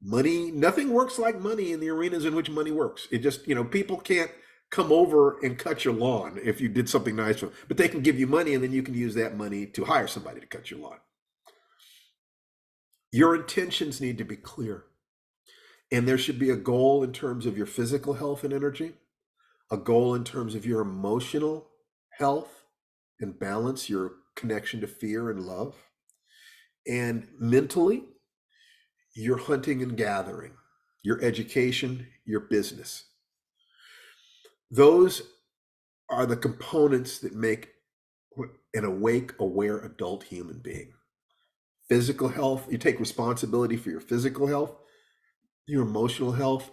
Money, nothing works like money in the arenas in which money works. It just, people can't come over and cut your lawn if you did something nice for them, but they can give you money and then you can use that money to hire somebody to cut your lawn. Your intentions need to be clear, and there should be a goal in terms of your physical health and energy, a goal in terms of your emotional health and balance, your connection to fear and love, and mentally, your hunting and gathering, your education, your business. Those are the components that make an awake, aware adult human being. Physical health, you take responsibility for your physical health. your emotional health,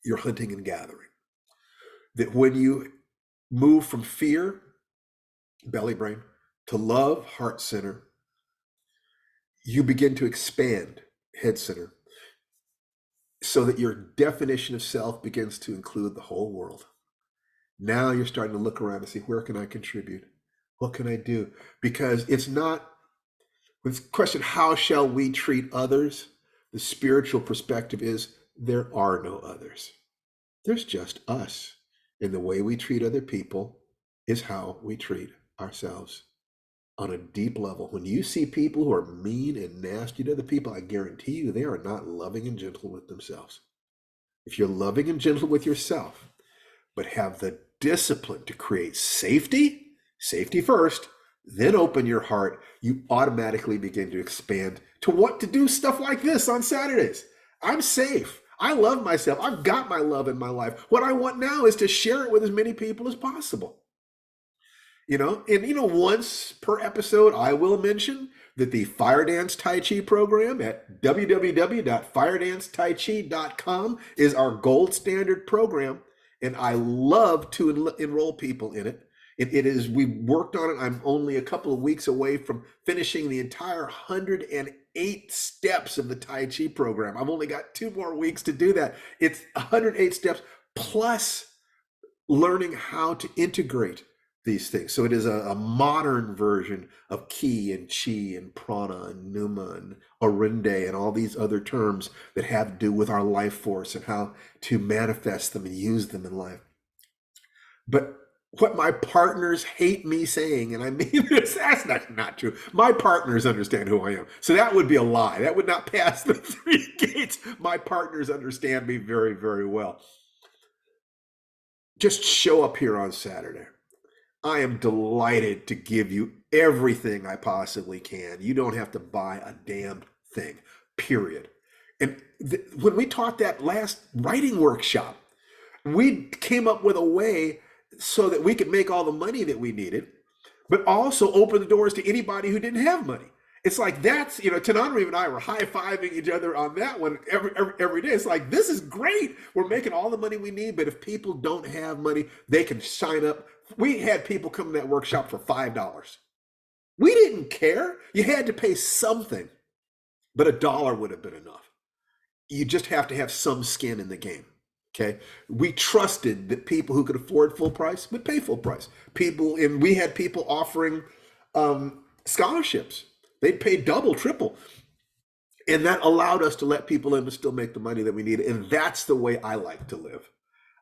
your hunting and gathering. That when you move from fear, belly brain, to love, heart center, you begin to expand, head center, so that your definition of self begins to include the whole world. Now you're starting to look around and see, where can I contribute? What can I do? Because it's not, with the question, how shall we treat others? The spiritual perspective is there are no others. There's just us. And the way we treat other people is how we treat ourselves on a deep level. When you see people who are mean and nasty to other people, I guarantee you they are not loving and gentle with themselves. If you're loving and gentle with yourself, but have the discipline to create safety first, then open your heart, you automatically begin to expand to what to do stuff like this on Saturdays. I'm safe. I love myself. I've got my love in my life. What I want now is to share it with as many people as possible. And once per episode, I will mention that the Firedance Tai Chi program at www.firedancetaichi.com is our gold standard program. And I love to enroll people in it. It is, we've worked on it. I'm only a couple of weeks away from finishing the entire 108 steps of the Tai Chi program. I've only got 2 more weeks to do that. It's 108 steps plus learning how to integrate these things. So it is a modern version of Ki and Chi and Prana and Pneuma and Orinde and all these other terms that have to do with our life force and how to manifest them and use them in life. But what my partners hate me saying, and I mean this, that's not true. My partners understand who I am. So that would be a lie. That would not pass the 3 gates. My partners understand me very, very well. Just show up here on Saturday. I am delighted to give you everything I possibly can. You don't have to buy a damn thing, period. And when we taught that last writing workshop, we came up with a way so that we could make all the money that we needed, but also open the doors to anybody who didn't have money. It's like that's, Tananarive and I were high-fiving each other on that one every day. It's like, this is great. We're making all the money we need, but if people don't have money, they can sign up. We had people come to that workshop for $5. We didn't care. You had to pay something, but $1 would have been enough. You just have to have some skin in the game. Okay. We trusted that people who could afford full price would pay full price. And we had people offering scholarships. They'd pay double, triple. And that allowed us to let people in to still make the money that we needed. And that's the way I like to live.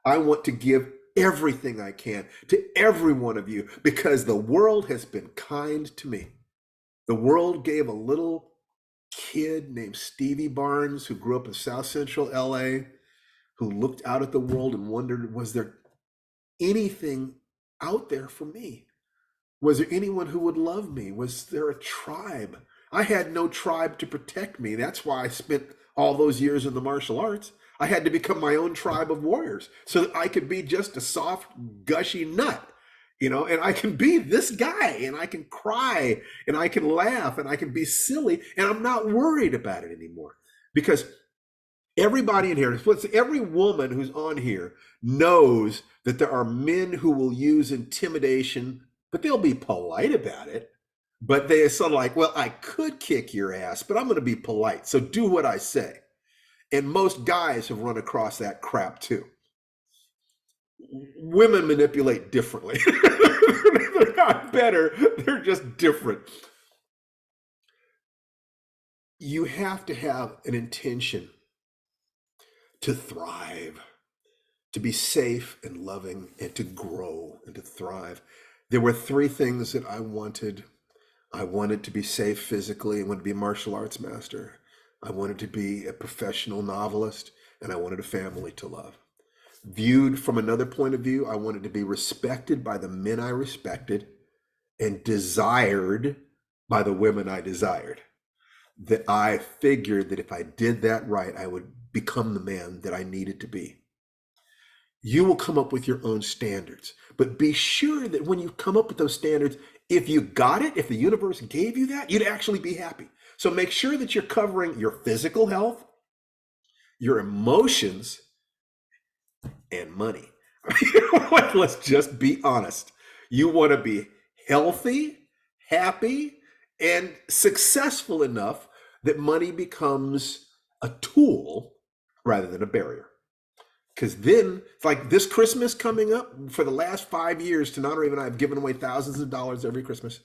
I want to give everything I can to every one of you because the world has been kind to me. The world gave a little kid named Stevie Barnes who grew up in South Central LA, who looked out at the world and wondered, was there anything out there for me? Was there anyone who would love me? Was there a tribe? I had no tribe to protect me. That's why I spent all those years in the martial arts. I had to become my own tribe of warriors so that I could be just a soft, gushy nut, and I can be this guy and I can cry and I can laugh and I can be silly and I'm not worried about it anymore because everybody in here, every woman who's on here knows that there are men who will use intimidation, but they'll be polite about it. But they're sort of like, well, I could kick your ass, but I'm going to be polite. So do what I say. And most guys have run across that crap too. Women manipulate differently. They're not better. They're just different. You have to have an intention to thrive, to be safe and loving, and to grow and to thrive. There were 3 things that I wanted. I wanted to be safe physically. I wanted to be a martial arts master. I wanted to be a professional novelist, and I wanted a family to love. Viewed from another point of view, I wanted to be respected by the men I respected and desired by the women I desired. That I figured that if I did that right, I would become the man that I needed to be. You will come up with your own standards, but be sure that when you come up with those standards, if you got it, if the universe gave you that, you'd actually be happy. So make sure that you're covering your physical health, your emotions, and money. Let's just be honest. You want to be healthy, happy, and successful enough that money becomes a tool rather than a barrier. Because then, it's like this Christmas coming up, for the last 5 years, Tananarive and I have given away thousands of dollars every Christmas.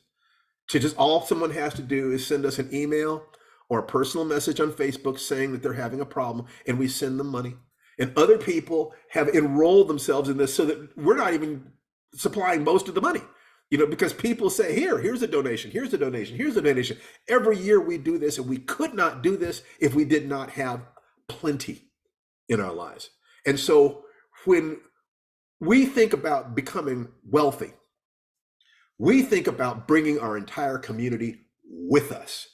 To just all someone has to do is send us an email or a personal message on Facebook saying that they're having a problem, and we send them money. And other people have enrolled themselves in this so that we're not even supplying most of the money. You know, because people say, here's a donation, here's a donation, here's a donation. Every year we do this, and we could not do this if we did not have plenty in our lives. And so when we think about becoming wealthy, we think about bringing our entire community with us.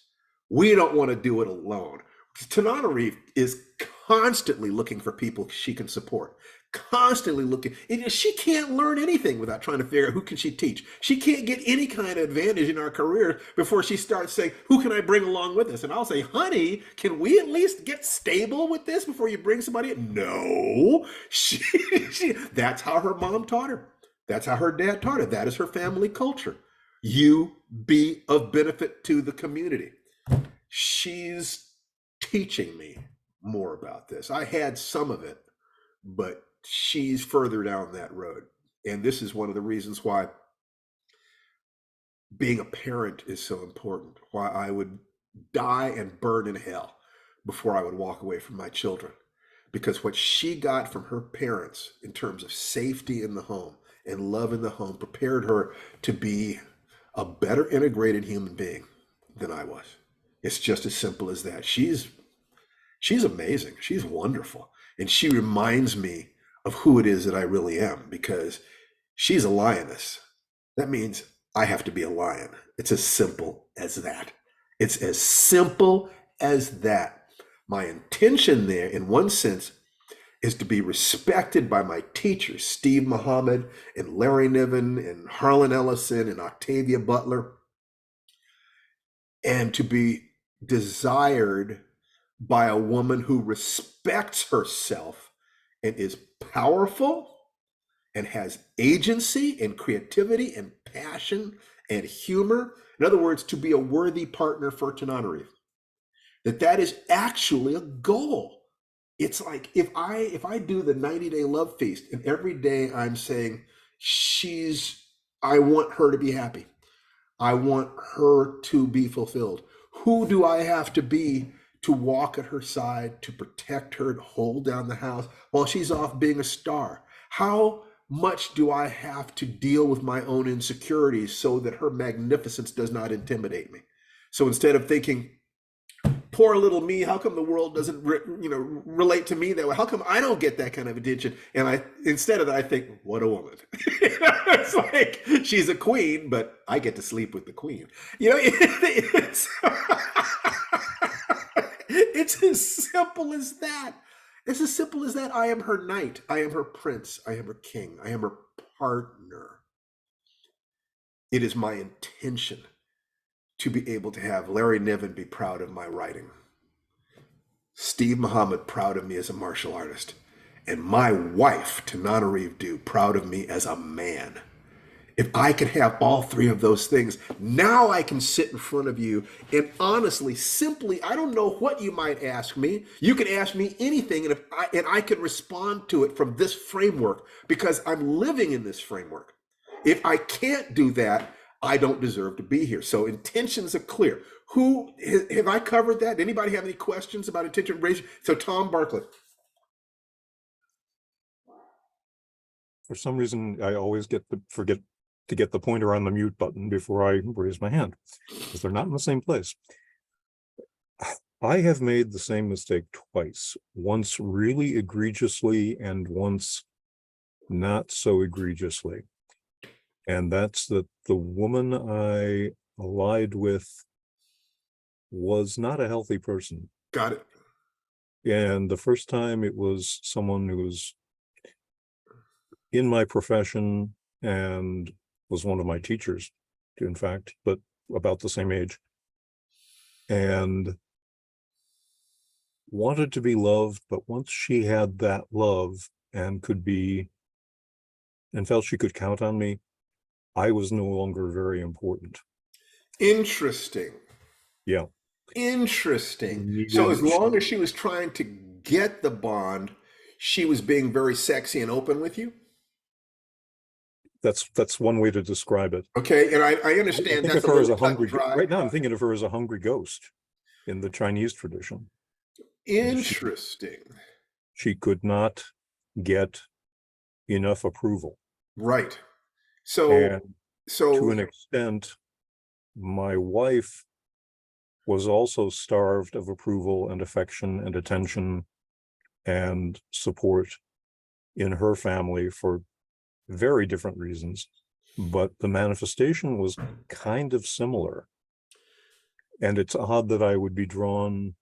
We don't want to do it alone. Tananarive is constantly looking for people she can support, constantly looking. And she can't learn anything without trying to figure out who can she teach. She can't get any kind of advantage in our career before she starts saying, who can I bring along with us? And I'll say, honey, can we at least get stable with this before you bring somebody in? No. That's how her mom taught her. That's how her dad taught her. That is her family culture. You be of benefit to the community. She's teaching me more about this. I had some of it, but she's further down that road. And this is one of the reasons why being a parent is so important, why I would die and burn in hell before I would walk away from my children. Because what she got from her parents in terms of safety in the home and love in the home prepared her to be a better integrated human being than I was. It's just as simple as that. She's amazing. She's wonderful. And she reminds me of who it is that I really am, because she's a lioness. That means I have to be a lion. It's as simple as that. It's as simple as that. My intention there, in one sense, is to be respected by my teachers, Steve Muhammad and Larry Niven and Harlan Ellison and Octavia Butler, and to be desired by a woman who respects herself and is powerful and has agency and creativity and passion and humor. In other words, to be a worthy partner for Tananarive. That is actually a goal. It's like if I do the 90-day love feast, and every day I'm saying I want her to be happy. I want her to be fulfilled. Who do I have to be to walk at her side, to protect her, to hold down the house while she's off being a star? How much do I have to deal with my own insecurities so that her magnificence does not intimidate me? So instead of thinking, poor little me, how come the world doesn't relate to me that way? How come I don't get that kind of attention? And instead of that, I think, what a woman. It's like, she's a queen, but I get to sleep with the queen. It's as simple as that. It's as simple as that. I am her knight. I am her prince. I am her king. I am her partner. It is my intention to be able to have Larry Niven be proud of my writing, Steve Muhammad proud of me as a martial artist, and my wife, Tananarive Due, proud of me as a man. If I could have all three of those things, now I can sit in front of you and honestly, simply, I don't know what you might ask me. You can ask me anything, and I can respond to it from this framework, because I'm living in this framework. If I can't do that, I don't deserve to be here. So intentions are clear. Who have I covered that? Anybody have any questions about intention? So Tom Bartlett. For some reason, I always forget to get the pointer on the mute button before I raise my hand, because they're not in the same place. I have made the same mistake twice, once really egregiously and once not so egregiously. And that's that the woman I allied with was not a healthy person. Got it. And the first time it was someone who was in my profession and was one of my teachers, in fact, but about the same age. And wanted to be loved, but once she had that love and felt she could count on me, I was no longer very important. Interesting. Yeah. Interesting. So as long as she was trying to get the bond, she was being very sexy and open with you? That's one way to describe it. Okay, and I I understand think that's of a her as little a cut and hungry, dry. right now I'm thinking of her as a hungry ghost in the Chinese tradition. Interesting. She could not get enough approval. Right. So And to an so extent, my wife was also starved of approval and affection and attention and support in her family for very different reasons. But the manifestation was kind of similar. And it's odd that I would be drawn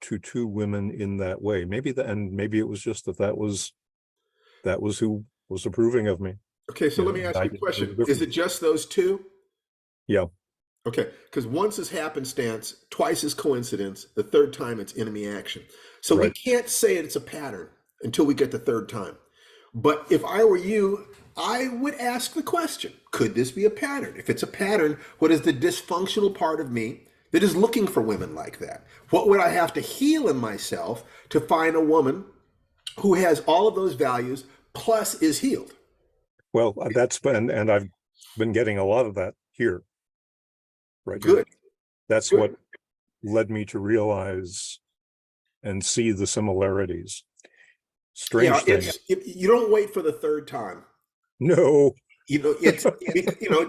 to two women in that way. Maybe it was just that was who was approving of me. okay, so let me And ask I you a didn't know question. the Is it difference. just those two? Yeah. Okay, because once is happenstance, twice is coincidence, the third time it's enemy action. So we Right. can't say it's a pattern until we get the third time. But if I were you, I would ask the question, could this be a pattern? If it's a pattern, what is the dysfunctional part of me that is looking for women like that? What would I have to heal in myself to find a woman who has all of those values plus is healed? Well, and I've been getting a lot of that here right now. Good. That's Good. what led me to realize and see the similarities. Strange Yeah, thing. you don't wait for the third time. No. You know, it's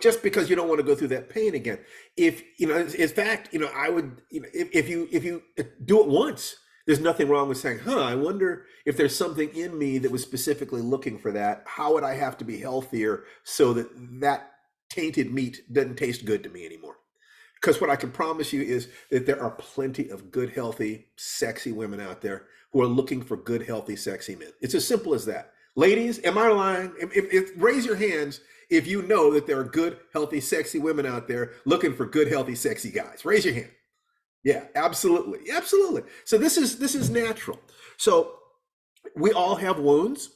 just because you don't want to go through that pain again. If in fact, I would, if you do it once, there's nothing wrong with saying, I wonder if there's something in me that was specifically looking for that. How would I have to be healthier so that that tainted meat doesn't taste good to me anymore? Because what I can promise you is that there are plenty of good, healthy, sexy women out there who are looking for good, healthy, sexy men. It's as simple as that. Ladies, am I lying? Raise your hands if you know that there are good, healthy, sexy women out there looking for good, healthy, sexy guys. Raise your hand. Yeah, absolutely. Absolutely. So this is natural. So we all have wounds,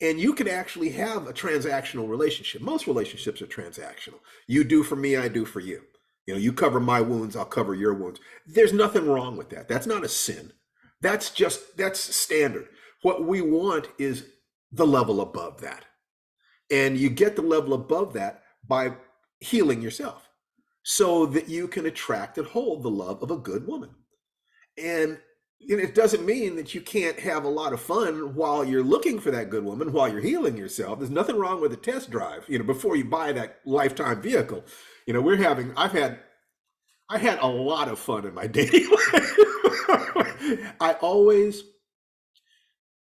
and you can actually have a transactional relationship. Most relationships are transactional. You do for me, I do for you. You cover my wounds, I'll cover your wounds. There's nothing wrong with that. That's not a sin. That's standard. What we want is the level above that. And you get the level above that by healing yourself so that you can attract and hold the love of a good woman. And it doesn't mean that you can't have a lot of fun while you're looking for that good woman, while you're healing yourself. There's nothing wrong with a test drive, before you buy that lifetime vehicle. I had a lot of fun in my dating life. I always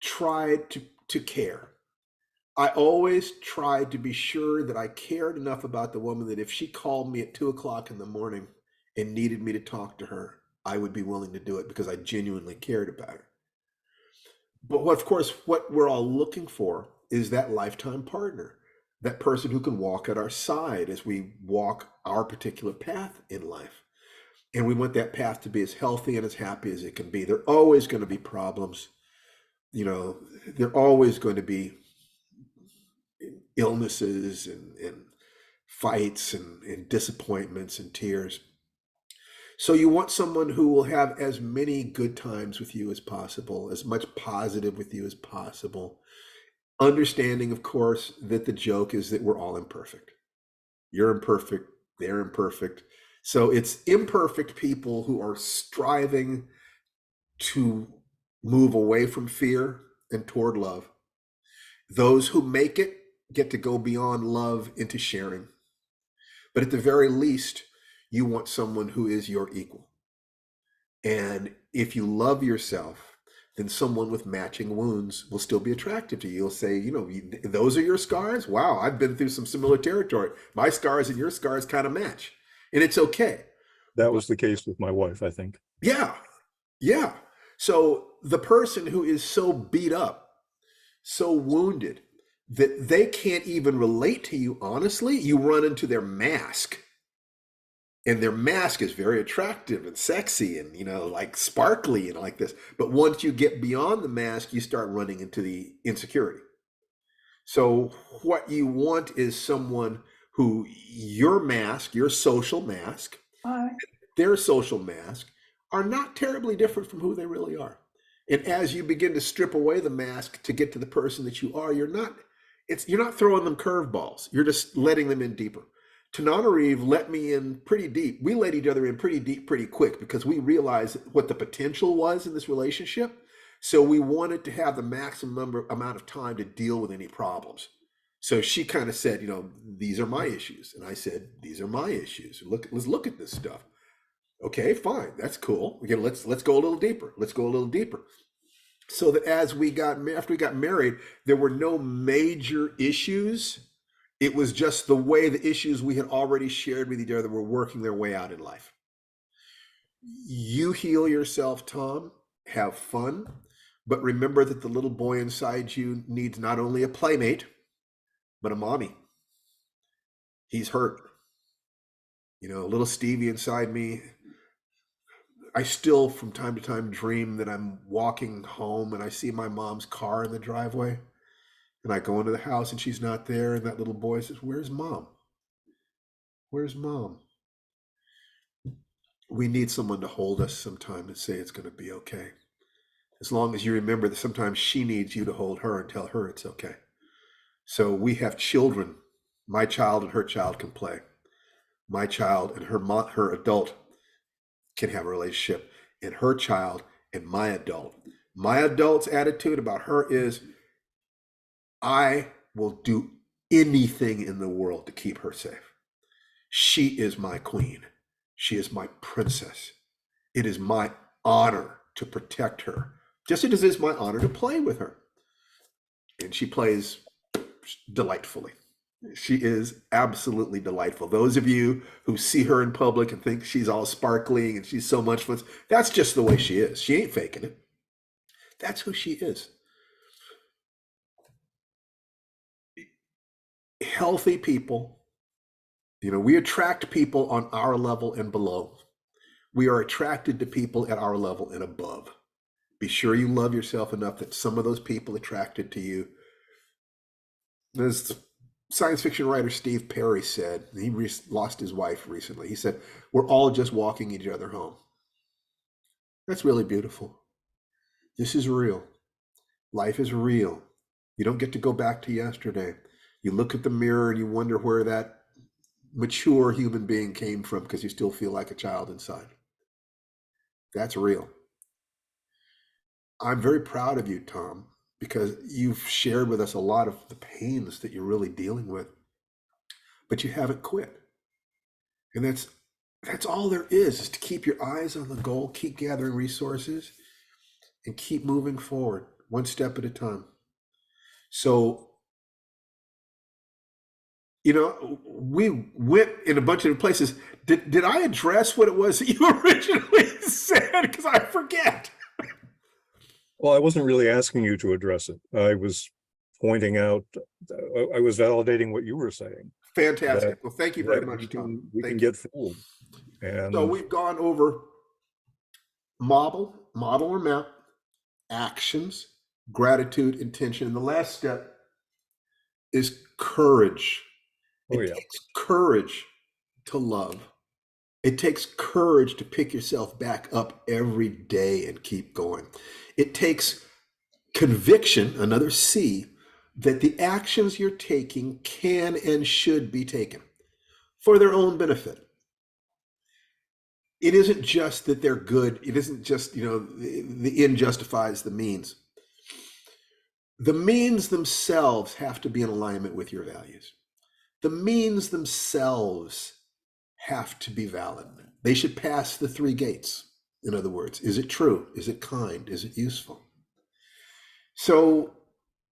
tried to care. I always tried to be sure that I cared enough about the woman that if she called me at 2:00 in the morning and needed me to talk to her, I would be willing to do it because I genuinely cared about her. But of course, what we're all looking for is that lifetime partner, that person who can walk at our side as we walk our particular path in life. And we want that path to be as healthy and as happy as it can be. There are always going to be problems. There are always going to be illnesses and fights and disappointments and tears. So you want someone who will have as many good times with you as possible, as much positive with you as possible. Understanding, of course, that the joke is that we're all imperfect. You're imperfect, they're imperfect. So it's imperfect people who are striving to move away from fear and toward love. Those who make it get to go beyond love into sharing. But at the very least, you want someone who is your equal. And if you love yourself, then someone with matching wounds will still be attractive to you. You'll say, those are your scars? Wow, I've been through some similar territory. My scars and your scars kind of match. And it's okay. That was the case with my wife, I think. Yeah. Yeah. So the person who is so beat up, so wounded, that they can't even relate to you honestly, you run into their mask. and their mask is very attractive and sexy and, like sparkly and like this. But once you get beyond the mask, you start running into the insecurity. So what you want is someone who your mask, your social mask, their social mask are not terribly different from who they really are. And as you begin to strip away the mask to get to the person that you are, you're not throwing them curveballs. You're just letting them in deeper. Tananarive let me in pretty deep. We let each other in pretty deep, pretty quick, because we realized what the potential was in this relationship. So we wanted to have the maximum amount of time to deal with any problems. So she kind of said, these are my issues. And I said, these are my issues. Let's look at this stuff. Okay, fine. That's cool. Again, let's go a little deeper. Let's go a little deeper. So that after we got married, there were no major issues. It was just the way the issues we had already shared with each other were working their way out in life. You heal yourself, Tom. Have fun. But remember that the little boy inside you needs not only a playmate, but a mommy. He's hurt. Little Stevie inside me. I still, from time to time, dream that I'm walking home and I see my mom's car in the driveway. And I go into the house and she's not there. And that little boy says, "Where's Mom? Where's Mom?" We need someone to hold us sometime and say it's going to be okay. As long as you remember that sometimes she needs you to hold her and tell her it's okay. So we have children. My child and her child can play. My child and her adult can have a relationship. And her child and my adult's attitude about her is, I will do anything in the world to keep her safe. She is my queen. She is my princess. It is my honor to protect her, just as it is my honor to play with her. And she plays delightfully. She is absolutely delightful. Those of you who see her in public and think she's all sparkling and she's so much fun, that's just the way she is. She ain't faking it. That's who she is. Healthy people, we attract people on our level and below. We are attracted to people at our level and above. Be sure you love yourself enough that some of those people attracted to you. As science fiction writer Steve Perry said, he lost his wife recently. He said, "We're all just walking each other home." That's really beautiful. This is real. Life is real. You don't get to go back to yesterday. You look at the mirror and you wonder where that mature human being came from because you still feel like a child inside. That's real. I'm very proud of you, Tom, because you've shared with us a lot of the pains that you're really dealing with, but you haven't quit. And that's all there is to keep your eyes on the goal, keep gathering resources, and keep moving forward one step at a time. So, we went in a bunch of places. Did I address what it was that you originally said? Because I forget. Well, I wasn't really asking you to address it. I was pointing out, I was validating what you were saying. Fantastic. Well, thank you very much, Tom. We can get fooled. And so we've gone over model or map, actions, gratitude, intention. And the last step is courage. It takes courage to love. It takes courage to pick yourself back up every day and keep going. It takes conviction, another C, that the actions you're taking can and should be taken for their own benefit. It isn't just that they're good. It isn't just, the end justifies the means. The means themselves have to be in alignment with your values. The means themselves have to be valid. They should pass the 3 gates. In other words, is it true? Is it kind? Is it useful? So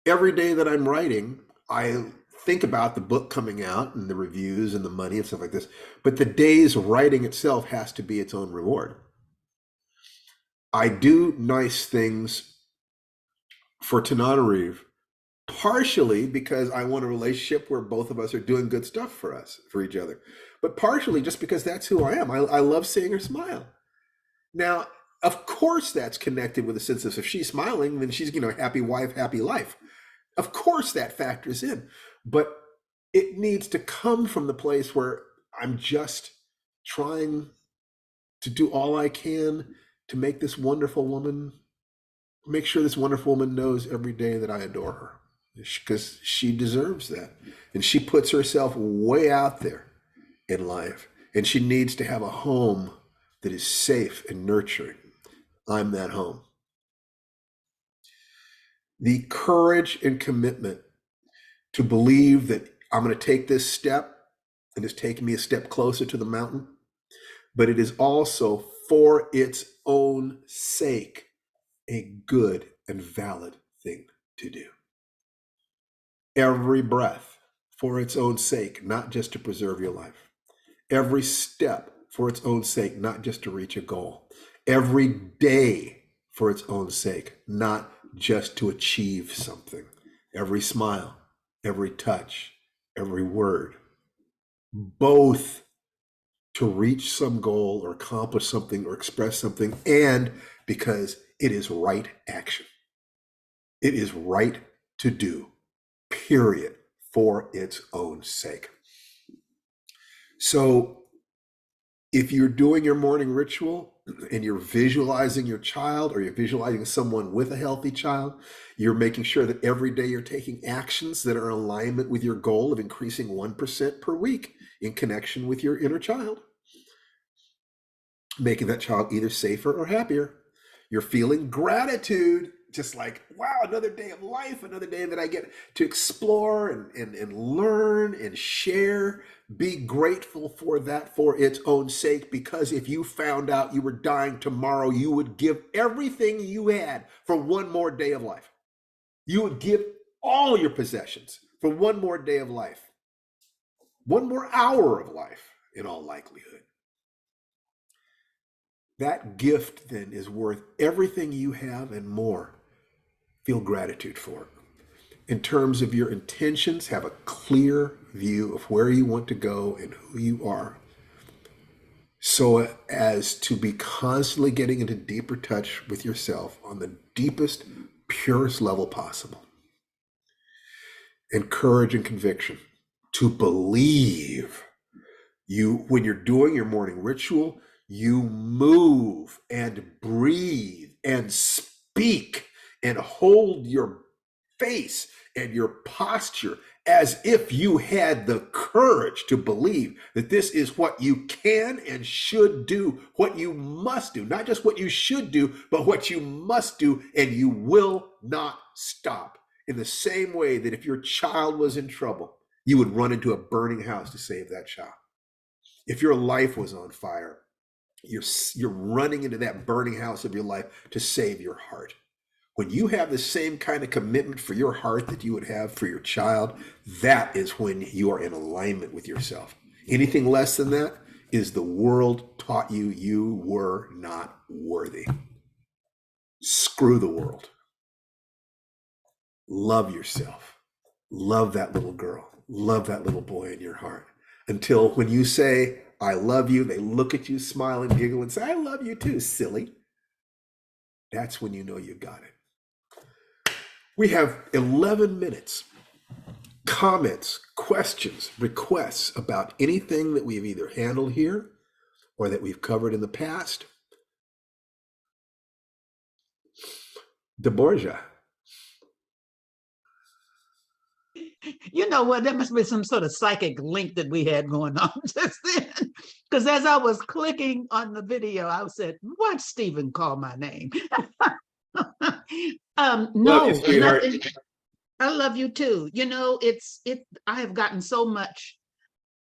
every day that I'm writing, I think about the book coming out and the reviews and the money and stuff like this. But the day's writing itself has to be its own reward. I do nice things for Tananarive partially because I want a relationship where both of us are doing good stuff for each other, but partially just because that's who I am. I love seeing her smile. Now, of course, that's connected with a sense of if she's smiling, then she's, happy wife, happy life. Of course, that factors in, but it needs to come from the place where I'm just trying to do all I can to make this wonderful woman, make sure this wonderful woman knows every day that I adore her, because she deserves that. And she puts herself way out there in life, and she needs to have a home that is safe and nurturing. I'm that home. The courage and commitment to believe that I'm going to take this step, and it's taking me a step closer to the mountain, but it is also for its own sake a good and valid thing to do. Every breath for its own sake, not just to preserve your life. Every step for its own sake, not just to reach a goal. Every day for its own sake, not just to achieve something. Every smile, every touch, every word, both to reach some goal or accomplish something or express something, and because it is right action. It is right to do, period, for its own sake. So if you're doing your morning ritual and you're visualizing your child, or you're visualizing someone with a healthy child, you're making sure that every day you're taking actions that are in alignment with your goal of increasing 1% per week in connection with your inner child, making that child either safer or happier. You're feeling gratitude, just like, wow, another day of life, another day that I get to explore and learn and share. Be grateful for that for its own sake, because if you found out you were dying tomorrow, you would give everything you had for one more day of life. You would give all your possessions for one more day of life, one more hour of life in all likelihood. That gift then is worth everything you have and more. Feel gratitude for it. In terms of your intentions, have a clear view of where you want to go and who you are, so as to be constantly getting into deeper touch with yourself on the deepest, purest level possible. And courage and conviction to believe. When you're doing your morning ritual, you move and breathe and speak and hold your face and your posture as if you had the courage to believe that this is what you can and should do, what you must do, not just what you should do, but what you must do, and you will not stop. In the same way that if your child was in trouble, you would run into a burning house to save that child. If your life was on fire, you're running into that burning house of your life to save your heart. When you have the same kind of commitment for your heart that you would have for your child, that is when you are in alignment with yourself. Anything less than that is the world taught you you were not worthy. Screw the world. Love yourself. Love that little girl. Love that little boy in your heart. Until when you say, I love you, they look at you, smile and giggle and say, I love you too, silly. That's when you know you got it. We have 11 minutes. Comments, questions, requests about anything that we've either handled here or that we've covered in the past. DeBorgia. You know what? There must be some sort of psychic link that we had going on just then. Because as I was clicking on the video, I said, "Watch Stephen call my name." No, nothing. I love you too. You know, I have gotten so much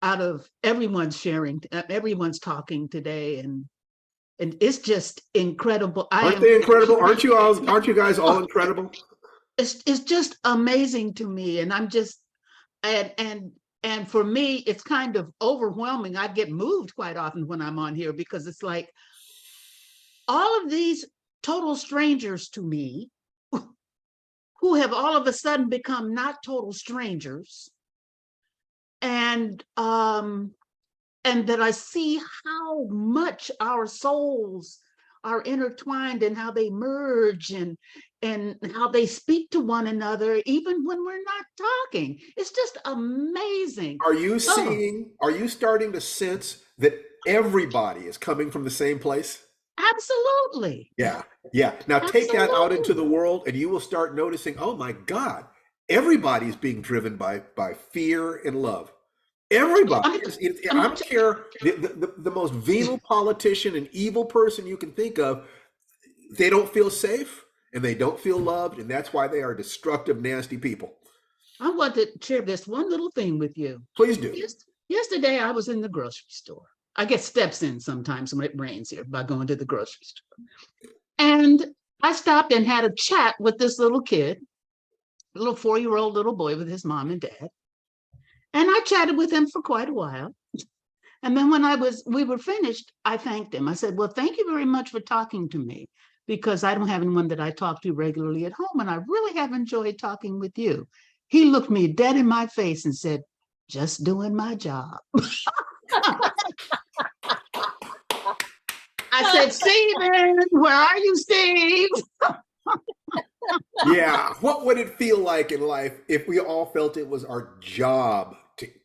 out of everyone's sharing, everyone's talking today, and it's just incredible. Aren't they incredible? Aren't you guys all incredible? It's just amazing to me, and I'm just and for me it's kind of overwhelming. I get moved quite often when I'm on here, because it's like all of these total strangers to me who have all of a sudden become not total strangers. And that I see how much our souls are intertwined and how they merge and how they speak to one another, even when we're not talking. It's just amazing. Are you Oh, seeing, are you starting to sense that everybody is coming from the same place? absolutely. Yeah. Yeah. Now take that out into the world and you will start noticing, oh my God, everybody's being driven by fear and love. Everybody. I don't care the most venal politician and evil person you can think of. They don't feel safe and they don't feel loved, and that's why they are destructive, nasty people. I want to share this one little thing with you. Please do. Yesterday, I was in the grocery store. I get steps in sometimes when it rains here by going to the grocery store. And I stopped and had a chat with this little kid, a little 4-year-old little boy with his mom and dad. And I chatted with him for quite a while. And then when we were finished, I thanked him. I said, well, thank you very much for talking to me, because I don't have anyone that I talk to regularly at home. And I really have enjoyed talking with you. He looked me dead in my face and said, just doing my job. I said, Stephen, where are you, Steve? Yeah. What would it feel like in life if we all felt it was our job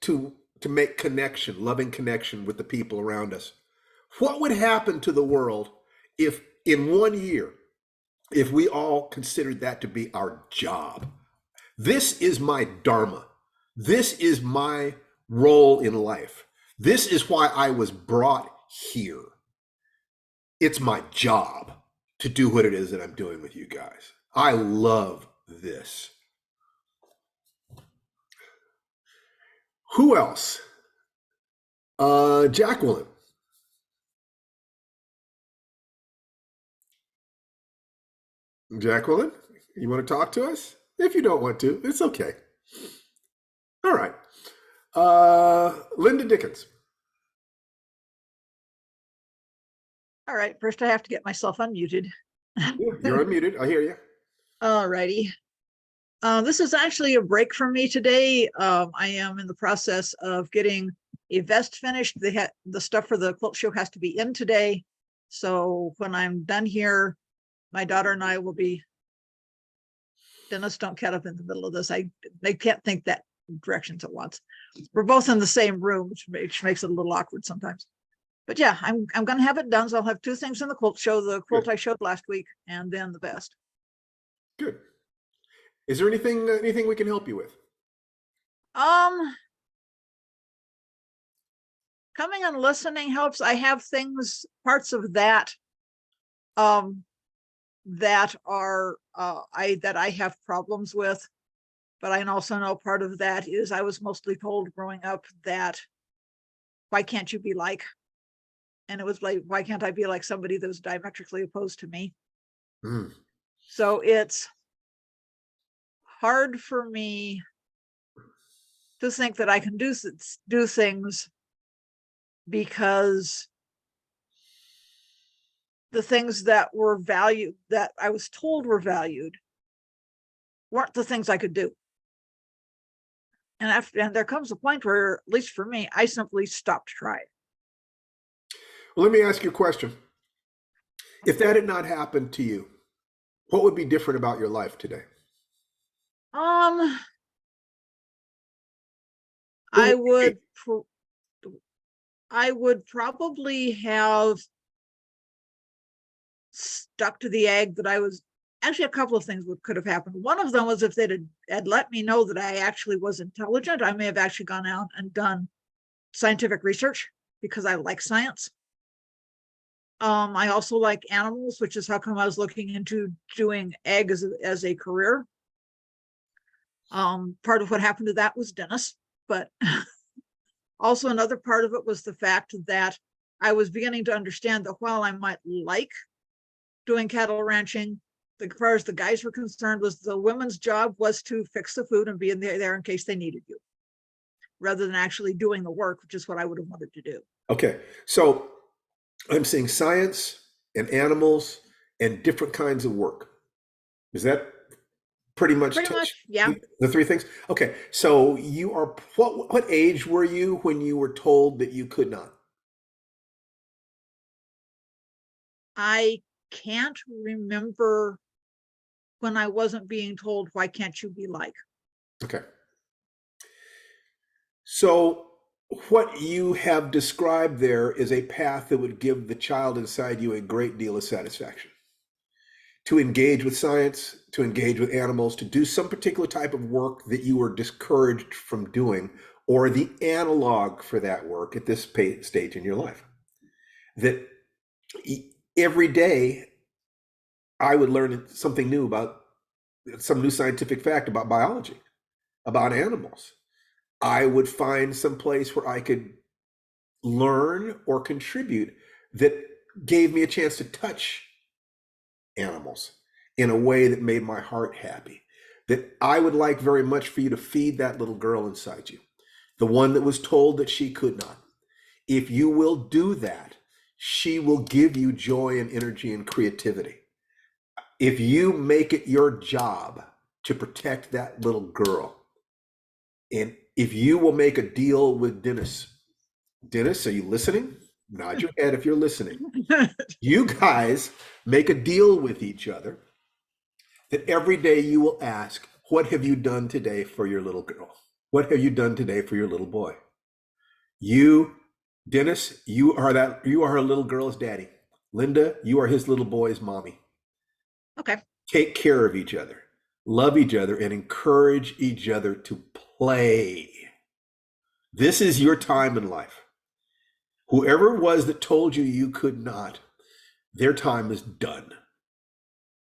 to make connection, loving connection with the people around us? What would happen to the world if in 1 year, if we all considered that to be our job? This is my dharma. This is my role in life. This is why I was brought here. It's my job to do what it is that I'm doing with you guys. I love this. Who else? Jacqueline. Jacqueline, you want to talk to us? If you don't want to, it's okay. All right. Linda Dickens. All right, first I have to get myself unmuted. Yeah, you're unmuted. I hear you. All righty. This is actually a break from me today. I am in the process of getting a vest finished. The stuff for the quilt show has to be in today. So when I'm done here, my daughter and I will be, Dennis, don't cut up in the middle of this. They can't think that directions at once. We're both in the same room, which makes it a little awkward sometimes. But yeah, I'm going to have it done. So I'll have 2 things in the quilt show, the quilt I showed last week, and then the vest. Good. Is there anything we can help you with? Coming and listening helps. I have parts of that, that are, that I have problems with, but I also know part of that is I was mostly told growing up that, why can't you be like? And it was like, why can't I be like somebody that was diametrically opposed to me? Mm. So it's hard for me to think that I can do things, because the things that were valued, that I was told were valued, weren't the things I could do. And there comes a point where, at least for me, I simply stopped trying. Well, let me ask you a question. If that had not happened to you, what would be different about your life today? I would probably have stuck to the egg that I was. Actually, a couple of things could have happened. One of them was if they'd had let me know that I actually was intelligent, I may have actually gone out and done scientific research, because I like science. I also like animals, which is how come I was looking into doing ag as a career. Part of what happened to that was Dennis, but also another part of it was the fact that I was beginning to understand that while I might like doing cattle ranching, as far as the guys were concerned, was the women's job was to fix the food and be there in case they needed you, rather than actually doing the work, which is what I would have wanted to do. Okay, so I'm seeing science and animals and different kinds of work. Is that Pretty much Pretty touch much, yeah. the three things. Okay, so you are what age were you when you were told that you could not? I can't remember when I wasn't being told, why can't you be like? Okay. So what you have described there is a path that would give the child inside you a great deal of satisfaction. To engage with science, to engage with animals, to do some particular type of work that you were discouraged from doing, or the analog for that work at this stage in your life. That every day I would learn something new about some new scientific fact about biology, about animals. I would find some place where I could learn or contribute that gave me a chance to touch animals in a way that made my heart happy. That I would like very much for you to feed that little girl inside you, the one that was told that she could not. If you will do that, she will give you joy and energy and creativity. If you make it your job to protect that little girl, and if you will make a deal with Dennis, Dennis, are you listening? Nod your head if you're listening. You guys make a deal with each other that every day you will ask, what have you done today for your little girl? What have you done today for your little boy? You, Dennis, you are her little girl's daddy. Linda, you are his little boy's mommy. Okay. Take care of each other, love each other, and encourage each other to play. This is your time in life. Whoever it was that told you you could not, their time is done.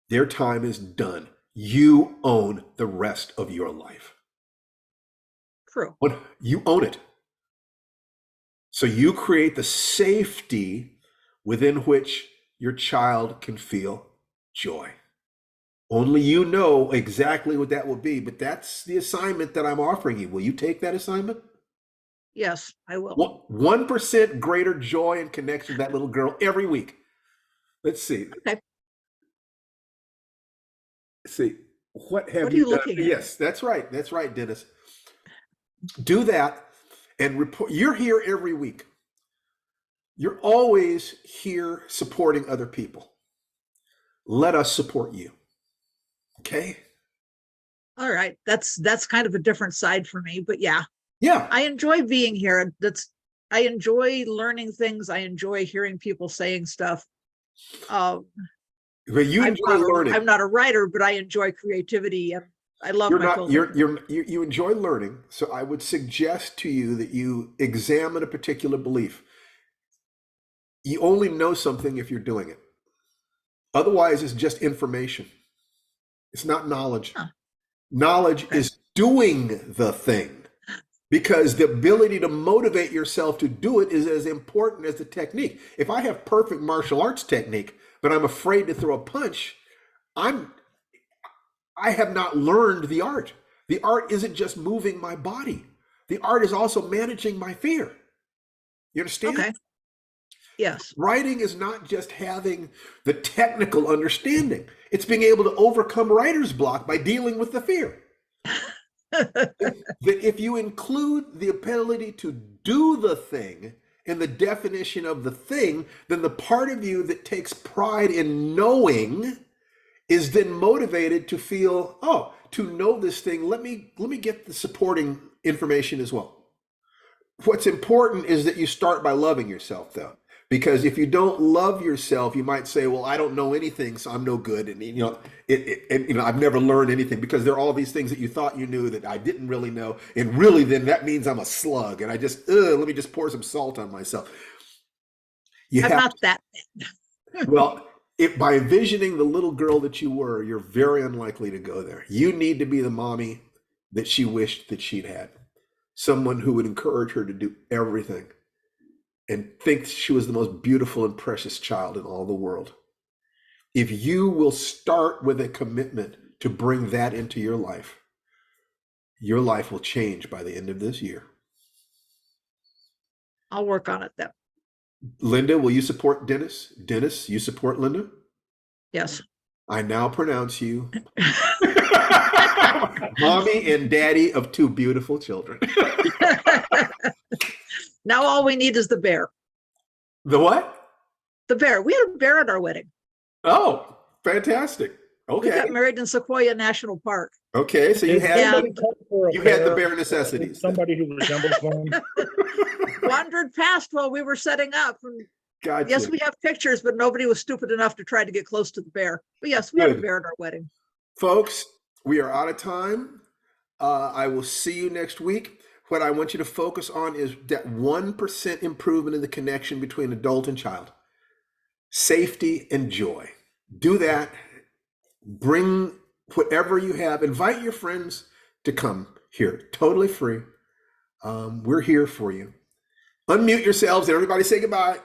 Their time is done. You own the rest of your life. True. You own it. So you create the safety within which your child can feel joy. Only you know exactly what that will be, but that's the assignment that I'm offering you. Will you take that assignment? Yes, I will. 1% greater joy and connection to that little girl every week. Let's see. Okay. Let's see. What have What are you you done? looking at? Yes, that's right. That's right, Dennis. Do that and report. You're here every week. You're always here supporting other people. Let us support you. Okay? All right. That's kind of a different side for me, but yeah. Yeah. I enjoy being here. I enjoy learning things. I enjoy hearing people saying stuff. But you enjoy learning. I'm not a writer, but I enjoy creativity, and I love You're my not, children. you enjoy learning. So I would suggest to you that you examine a particular belief. You only know something if you're doing it. Otherwise, it's just information. It's not knowledge. Huh. Knowledge Okay. is doing the thing, because the ability to motivate yourself to do it is as important as the technique. If I have perfect martial arts technique, but I'm afraid to throw a punch, I have not learned the art. The art isn't just moving my body. The art is also managing my fear. You understand? Okay. Yes. Writing is not just having the technical understanding. It's being able to overcome writer's block by dealing with the fear. That if you include the ability to do the thing in the definition of the thing, then the part of you that takes pride in knowing is then motivated to feel, oh, to know this thing, let me get the supporting information as well. What's important is that you start by loving yourself, though. Because if you don't love yourself, you might say, well, I don't know anything, so I'm no good. And I've never learned anything, because there are all these things that you thought you knew that I didn't really know. And really, then that means I'm a slug. And I just, let me just pour some salt on myself. I'm not that bad. Well, by envisioning the little girl that you were, you're very unlikely to go there. You need to be the mommy that she wished that she'd had. Someone who would encourage her to do everything and think she was the most beautiful and precious child in all the world. If you will start with a commitment to bring that into your life will change by the end of this year. I'll work on it then. Linda, will you support Dennis? Dennis, you support Linda? Yes. I now pronounce you Mommy and daddy of 2 beautiful children. Now all we need is the bear. The what? The bear. We had a bear at our wedding. Oh, fantastic. We Okay. got married in Sequoia National Park. Okay. So you Is had Yeah. anybody cut for a you had the bear? bare necessities. Somebody who resembles one. Wandered past while we were setting up. And Gotcha. yes, we have pictures, but nobody was stupid enough to try to get close to the bear. But yes, we had a Good. bear at our wedding. Folks, we are out of time. I will see you next week. What I want you to focus on is that 1% improvement in the connection between adult and child. Safety and joy. Do that. Bring whatever you have. Invite your friends to come here. Totally free. We're here for you. Unmute yourselves. Everybody say goodbye.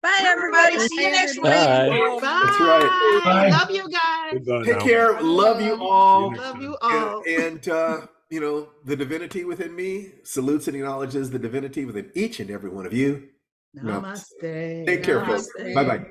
Bye, everybody. See you next week. Bye. Bye. That's right. Bye. Love you guys. Goodbye Take now. care. Love you all. Love you And, all. and you know, the divinity within me salutes and acknowledges the divinity within each and every one of you. Namaste. Take care, folks. Namaste. Bye-bye.